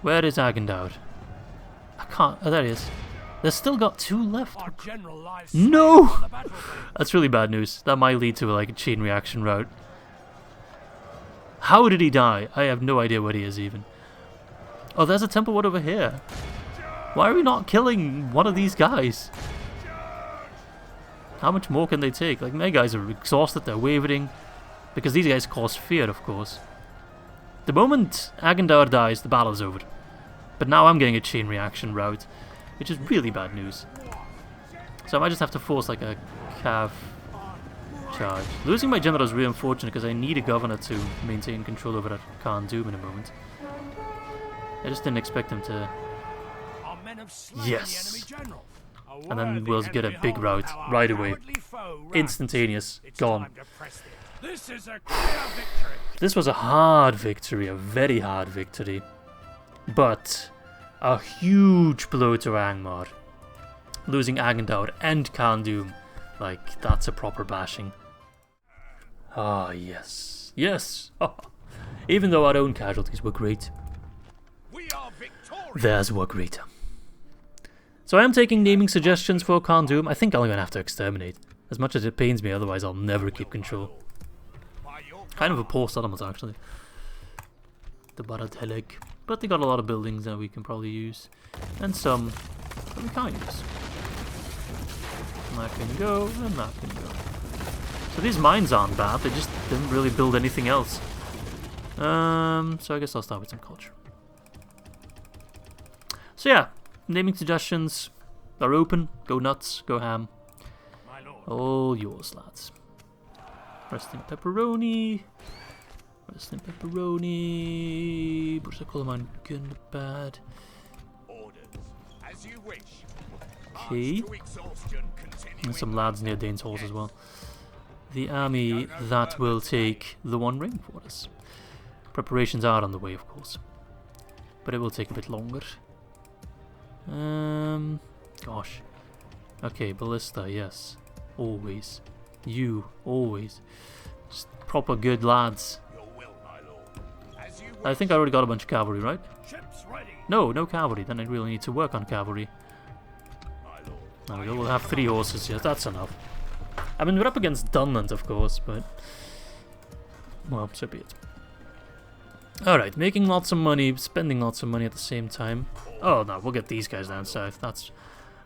Where is Agandaur? I can't... Oh, there he is. There's still got 2 left. No! That's really bad news. That might lead to like a chain reaction route. How did he die? I have no idea where he is even. Oh, there's a temple ward over here. Why are we not killing one of these guys? How much more can they take? Like, my guys are exhausted, they're wavering. Because these guys cause fear, of course. The moment Agandaur dies, the battle is over. But now I'm getting a chain reaction route, which is really bad news. So I might just have to force like a cav charge. Losing my general is really unfortunate because I need a governor to maintain control over that Carn Dûm in a moment. I just didn't expect him to... Yes! And then we'll get a big rout right away. Instantaneous. Gone. This was a hard victory, a very hard victory. But a huge blow to Angmar. Losing Agandaur and Carn Dûm. Like, that's a proper bashing. Ah, yes. Yes! Even though our own casualties were great, theirs were greater. So I am taking naming suggestions for Carn Dûm. I think I'm going to have to exterminate. As much as it pains me, otherwise I'll never keep control. Kind of a poor settlement, actually. The Barad Heleg. But they got a lot of buildings that we can probably use. And some that we can't use. And that can go, and that can go. So these mines aren't bad, they just didn't really build anything else. So I guess I'll start with some culture. So yeah, naming suggestions are open. Go nuts, go ham. All yours, lads. Resting pepperoni. Resting pepperoni. Brusakolman Gundabad. Okay. And some lads near Dane's Halls as well. the army that will take the One Ring for us. Preparations are on the way, of course, but it will take a bit longer. Gosh. Okay, ballista, yes. Always. You, always. Just proper good lads. I think I already got a bunch of cavalry, right? No, no cavalry. Then I really need to work on cavalry. There we go, we'll have 3 horses, yes, that's enough. I mean, we're up against Dunland, of course, but... well, so be it. Alright, making lots of money, spending lots of money at the same time. Oh no, we'll get these guys down south. That's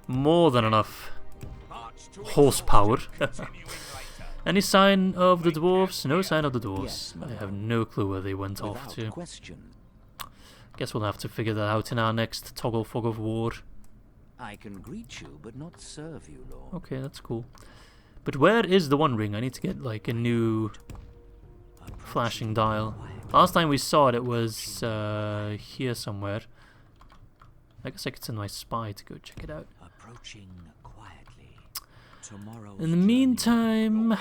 more than enough horsepower. Any sign of the dwarves? No sign of the dwarves. I have no clue where they went off to. Guess we'll have to figure that out in our next toggle fog of war. I can greet you, but not serve you, Lord. Okay, that's cool. But where is the One Ring? I need to get like a new flashing dial. Last time we saw it, it was here somewhere. I guess it's in my spy to go check it out. Approaching quietly. In the meantime,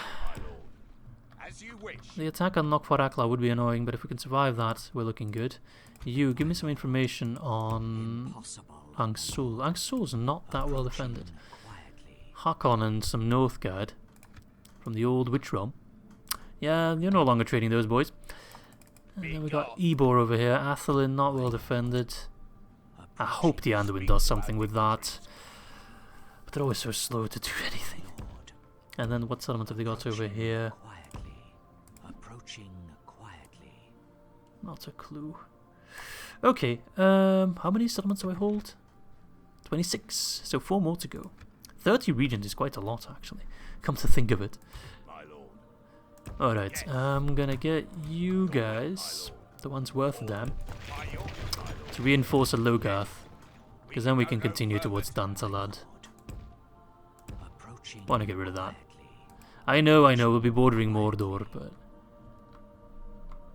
the attack on Nokfarakla would be annoying, but if we can survive that, we're looking good. You, give me some information on Angsul. Angsul's not that well defended. Hakon and some Northgard from the old Witch Realm. Yeah, you're no longer trading those boys. And then we got Ebor over here. Athelin, not well defended. I hope the Anduin does something with that. But they're always so slow to do anything. And then what settlement have they got over here? Not a clue. Okay, how many settlements do I hold? 26, so 4 more to go. 30 regions is quite a lot, actually, come to think of it. Alright, I'm gonna get you guys, the ones worth a damn, to reinforce a Lôgarth, because then we can continue towards Dantalad. Wanna get rid of that. I know, we'll be bordering Mordor, but...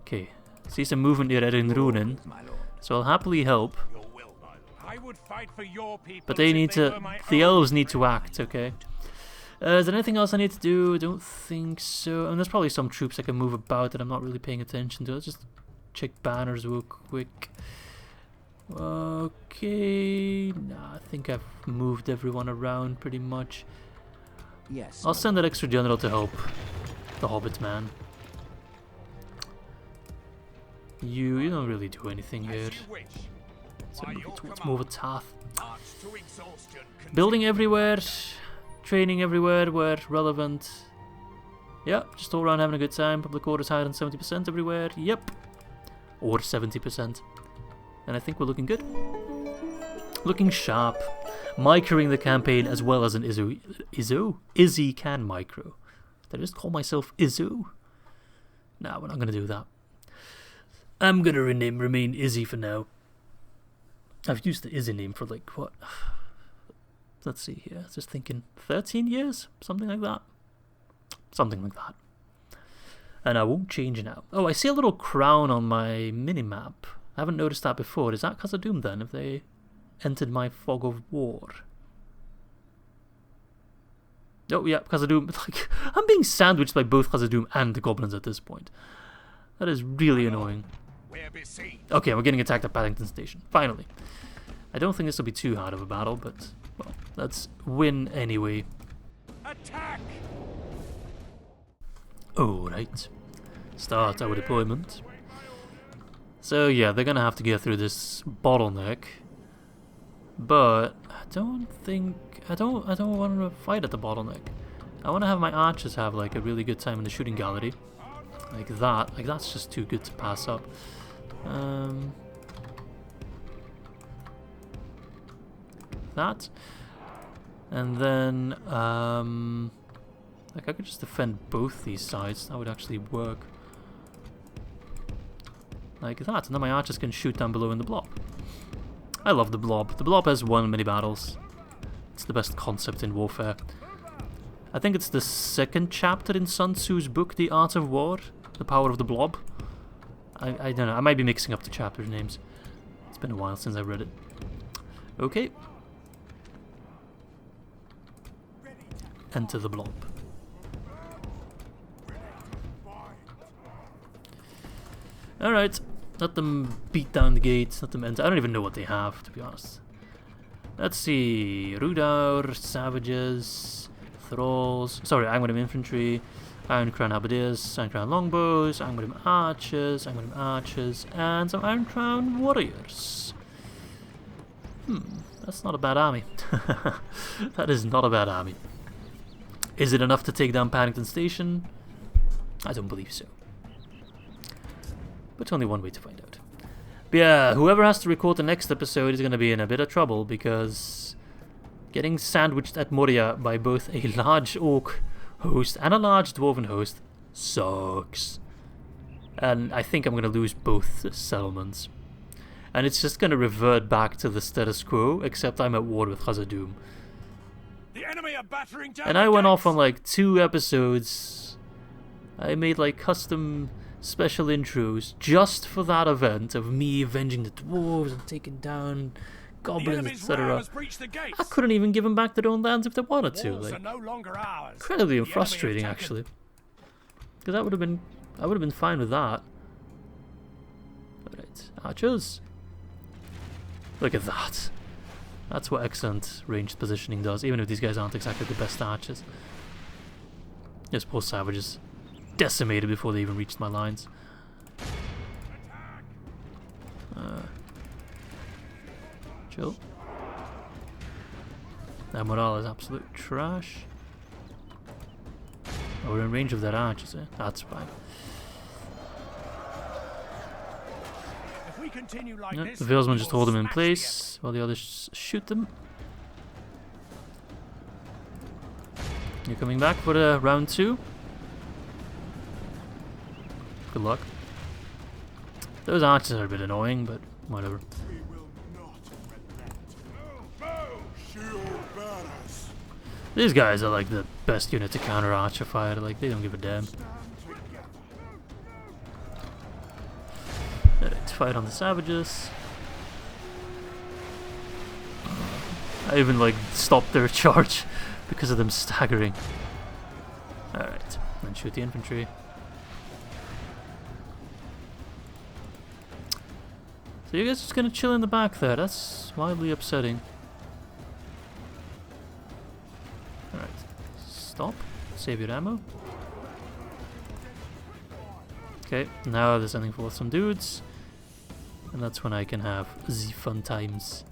okay, see some movement near Erinrunen, so I'll happily help. But they need to... the elves need to act, okay? Is there anything else I need to do? I don't think so. And there's probably some troops I can move about that I'm not really paying attention to. Let's just check banners real quick. Okay... nah, I think I've moved everyone around pretty much. Yes. I'll send that extra general to help the Hobbit man. You don't really do anything here. So move towards Morvatarth. Building everywhere, training everywhere where relevant. Yep, just all around having a good time. Public order's higher than 70% everywhere. Yep. Or 70%. And I think we're looking good. Looking sharp. Microing the campaign as well as an Izzy can micro. Did I just call myself Izzy? Nah, we're not going to do that. I'm going to remain Izzy for now. I've used the Izzy name for like, what? Let's see here. Just thinking 13 years? Something like that. Something like that. And I won't change now. Oh, I see a little crown on my minimap. I haven't noticed that before. Is that Khazad-dûm then? If they entered my fog of war? Oh, yeah, Khazad-dûm. Like, I'm being sandwiched by both Khazad-dûm and the goblins at this point. That is really annoying. Okay, we're getting attacked at Paddington Station. Finally. I don't think this will be too hard of a battle, but, well, let's win anyway. Attack! Alright. Start our deployment. So, yeah, they're gonna have to get through this bottleneck. But, I don't want to fight at the bottleneck. I want to have my archers have, like, a really good time in the shooting gallery. Like that. Like, that's just too good to pass up. That. And then, like, I could just defend both these sides. That would actually work. Like that. And then my archers can shoot down below in the blob. I love the blob. The blob has won many battles. It's the best concept in warfare. I think it's the 2nd chapter in Sun Tzu's book, The Art of War. The Power of the Blob. I don't know. I might be mixing up the chapter names. It's been a while since I've read it. Okay. Enter the blob. Alright, let them beat down the gates, let them enter. I don't even know what they have, to be honest. Let's see. Rudaur, savages, thralls. Sorry, Angmar infantry, Iron Crown halberdiers, Iron Crown longbows, Angmar archers, Angmar archers, and some Iron Crown warriors. That's not a bad army. That is not a bad army. Is it enough to take down Paddington Station? I don't believe so. But only one way to find out. But yeah, whoever has to record the next episode is going to be in a bit of trouble, because getting sandwiched at Moria by both a large orc host and a large dwarven host sucks. And I think I'm going to lose both settlements. And it's just going to revert back to the status quo, except I'm at war with Khazad-dûm. The enemy are battering down And I went off on like 2 episodes. I made like custom special intros just for that event of me avenging the dwarves and taking down goblins, etc. I couldn't even give them back their own lands if they wanted to. Like, incredibly frustrating, actually. Because I would have been fine with that. Alright, archers. Look at that. That's what excellent ranged positioning does, even if these guys aren't exactly the best archers. Yes, poor savages. Decimated before they even reached my lines. Chill. That morale is absolute trash. Oh, we're in range of their archers, eh? That's fine. Yep, the valesmen just hold them in place while the others shoot them. You're coming back for round 2. Good luck. Those archers are a bit annoying, but whatever. These guys are like the best unit to counter archer fire. Like, they don't give a damn. Alright, fight on the savages. I even like stopped their charge because of them staggering. Alright, then shoot the infantry. So you guys just gonna chill in the back there? That's wildly upsetting. Alright, stop. Save your ammo. Okay, now they're sending forth some dudes. And that's when I can have the fun times.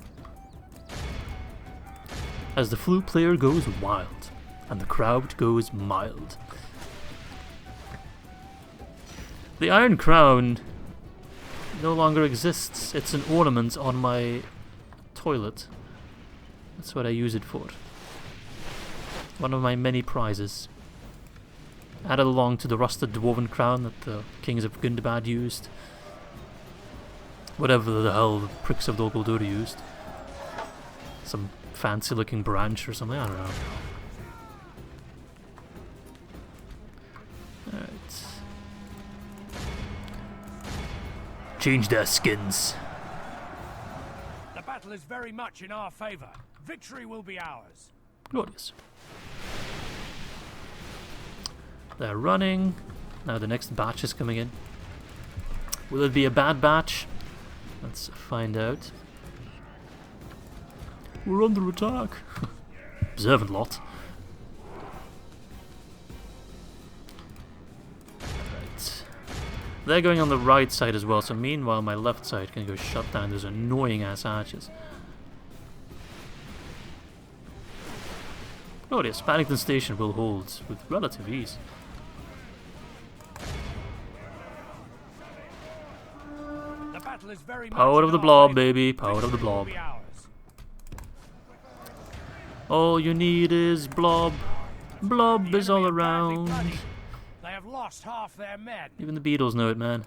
As the flute player goes wild, and the crowd goes mild. The Iron Crown no longer exists. It's an ornament on my toilet. That's what I use it for. One of my many prizes. Added along to the rusted dwarven crown that the kings of Gundabad used. Whatever the hell the pricks of Agandaûr used. Some fancy looking branch or something, I don't know. Alright. Change their skins. The battle is very much in our favor. Victory will be ours. Glorious. They're running. Now the next batch is coming in. Will it be a bad batch? Let's find out. We're under attack. Observant lot. Alright. They're going on the right side as well, so meanwhile my left side can go shut down those annoying ass archers. Oh yes, Paddington Station will hold with relative ease. Power of the blob, baby. Power of the blob. All you need is blob. Blob is all around. They have lost half their men. Even the Beatles know it, man.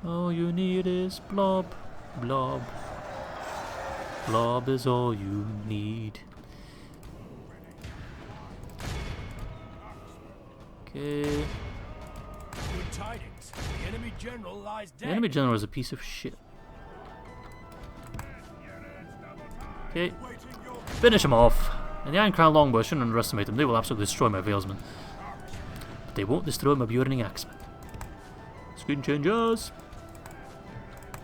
All you need is blob. Blob. Blob is all you need. Okay. Good tidings. The enemy general lies dead. The enemy general is a piece of shit. Okay. Finish him off. And the Iron Crown longbow, I shouldn't underestimate them. They will absolutely destroy my valesmen. But they won't destroy my burning axemen. Skin changers!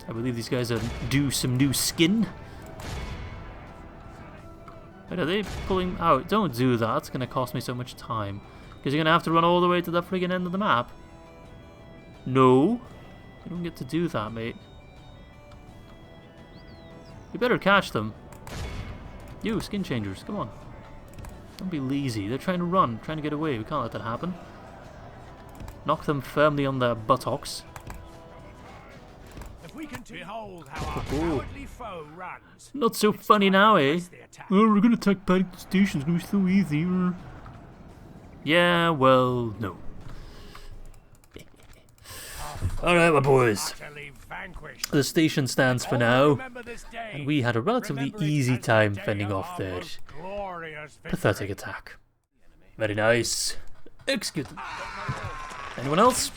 I believe these guys are due some new skin. Wait, are they pulling out? Don't do that, it's gonna cost me so much time. Because you're gonna have to run all the way to the friggin' end of the map. No! You don't get to do that, mate. You better catch them. You, skin changers, come on. Don't be lazy. They're trying to run, trying to get away. We can't let that happen. Knock them firmly on their buttocks. If we can behold how our cowardly foe runs. Not so funny now, eh? Oh, we're gonna attack Paddington Station. It's gonna be so easy. Yeah, well, no. Alright, my boys. The station stands for now, and we had a relatively easy time fending off their pathetic attack. Very nice. Execute them. Anyone else?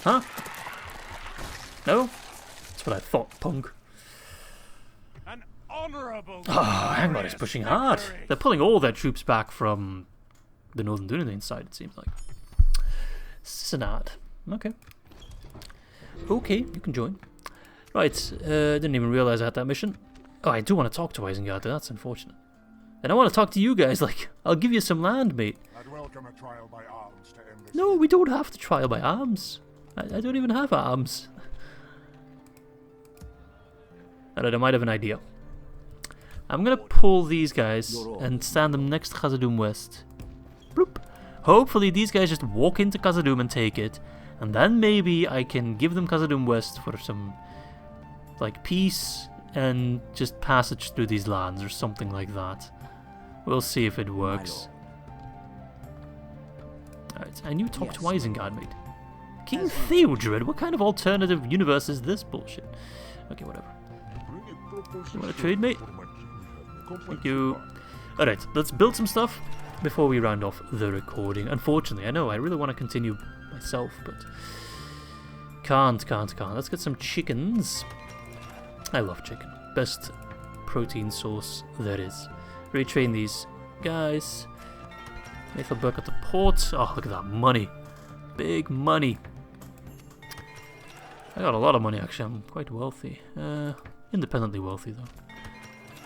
Huh? No? That's what I thought, punk. Angmar is pushing hard. They're pulling all their troops back from the northern Dunedain side, it seems like. Senad. Okay. Okay, you can join. Right, didn't even realize I had that mission. Oh, I do want to talk to Isengard, that's unfortunate. And I want to talk to you guys, like, I'll give you some land, mate. I'd welcome a trial by arms to end this. No, we don't have to trial by arms. I don't even have arms. Alright, I might have an idea. I'm gonna pull these guys and stand them next to Khazad-dûm West. Bloop. Hopefully these guys just walk into Khazad-dûm and take it. And then maybe I can give them Khazad-dûm West for some, like, peace and just passage through these lands or something like that. We'll see if it works. Alright, and you talk to Isengard, mate. King Theodred? What kind of alternative universe is this bullshit? Okay, whatever. You want to trade, mate? Thank you. Alright, let's build some stuff before we round off the recording. Unfortunately, I know, I really want to continue myself, but can't. Let's get some chickens. I love chicken. Best protein source there is. Retrain these guys. Nathelberg at the port. Oh, look at that money. Big money. I got a lot of money, actually. I'm quite wealthy. Independently wealthy, though.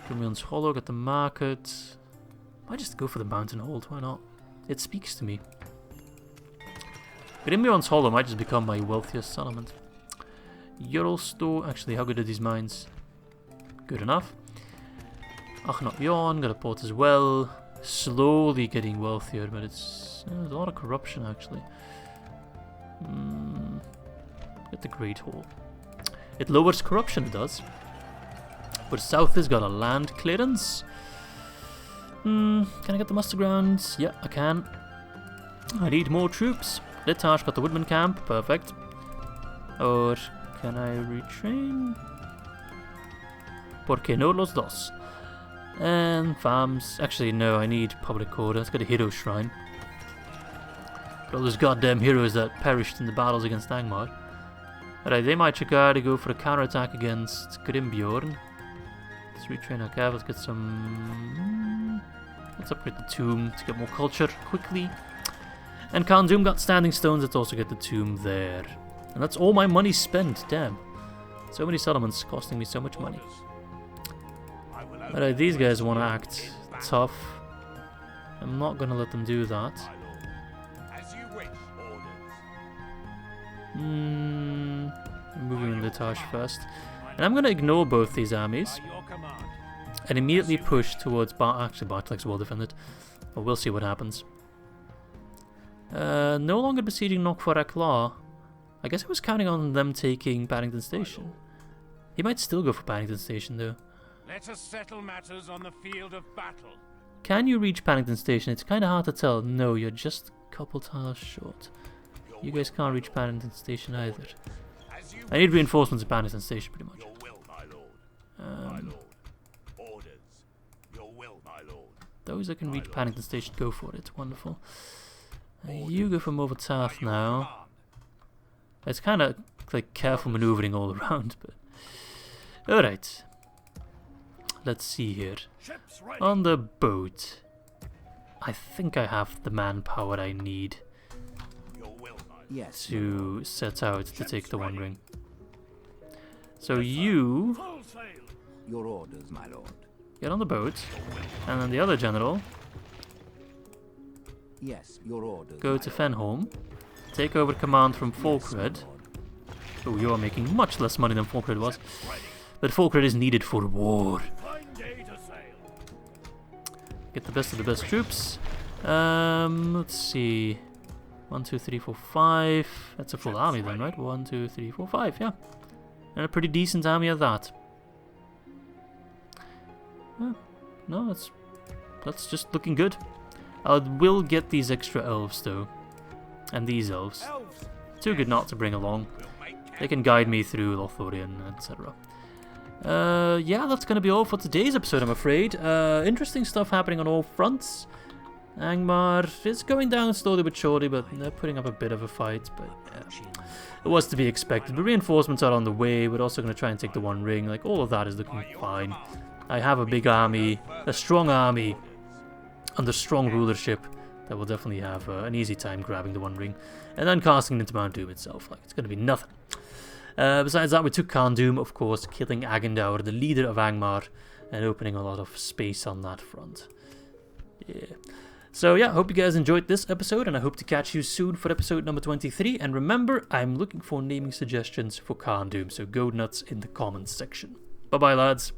Grumion's Hollow, got the market. Might just go for the Mountain Hold, why not? It speaks to me. Grimion's Hollow might just become my wealthiest settlement. Yorlstow, actually, how good are these mines? Good enough. Achnot got a port as well. Slowly getting wealthier, but it's there's a lot of corruption, actually. Get the Great Hall. It lowers corruption, it does. But South has got a land clearance. Can I get the muster grounds? Yeah, I can. I need more troops. Litash got the Woodman camp, perfect. Or can I retrain? Porque no los dos. And farms. Actually, no, I need public order. Let's get a hero shrine. Got all those goddamn heroes that perished in the battles against Angmar. Alright, they might try to go for a counterattack against Grimbjorn. Let's retrain our cav. Let's get some. Let's upgrade the tomb to get more culture quickly. And Carn Dûm got standing stones. Let's also get the tomb there. And that's all my money spent. Damn. So many settlements costing me so much money. Alright, these guys want to act tough. I'm not going to let them do that. Moving the Litash first. And I'm going to ignore both these armies. And immediately push towards actually, Bartleck's well defended. But we'll see what happens. No longer besieging Knockforak-Law. I guess I was counting on them taking Paddington Station. He might still go for Paddington Station, though. Let us settle matters on the field of battle. Can you reach Paddington Station? It's kind of hard to tell. No, you're just a couple tiles short. You guys can't reach Paddington Station either. I need reinforcements at Paddington Station, pretty much. Those that can reach Paddington Station, go for it. Wonderful. You go for Movatarth now. It's kind of like careful maneuvering all around, but... Alright. Let's see here. On the boat. I think I have the manpower I need. Yes. to set out to take the One Ring. So you Full sail. Your orders, my lord. get on the boat, and then the other general Yes, your orders. go my to lord. Fenholm, take over command from Yes, my Folkred. lord. Oh, you are making much less money than Folkred was. But Folkred is needed for war. Fine day to sail. Get the best of the best troops. Let's see. 1, 2, 3, 4, 5. That's a full army then, right? 1, 2, 3, 4, 5, yeah. And a pretty decent army at that. No, that's just looking good. I will get these extra elves though. And these elves. Elves. Too good not to bring along. We'll make They can guide me through Lothlorien, etc. Yeah, that's going to be all for today's episode, I'm afraid. Interesting stuff happening on all fronts. Angmar is going down slowly but surely, but they're putting up a bit of a fight. But yeah, it was to be expected. But reinforcements are on the way. We're also going to try and take the One Ring. Like, all of that is looking fine. I have a big army, a strong army, under strong rulership that will definitely have an easy time grabbing the One Ring and then casting it into Mount Doom itself. Like, it's going to be nothing. Besides that, we took Carn Dûm, of course, killing Agandaur, the leader of Angmar, and opening a lot of space on that front. Yeah. So yeah, hope you guys enjoyed this episode, and I hope to catch you soon for episode number 23. And remember, I'm looking for naming suggestions for Carn Dûm, so go nuts in the comments section. Bye bye, lads.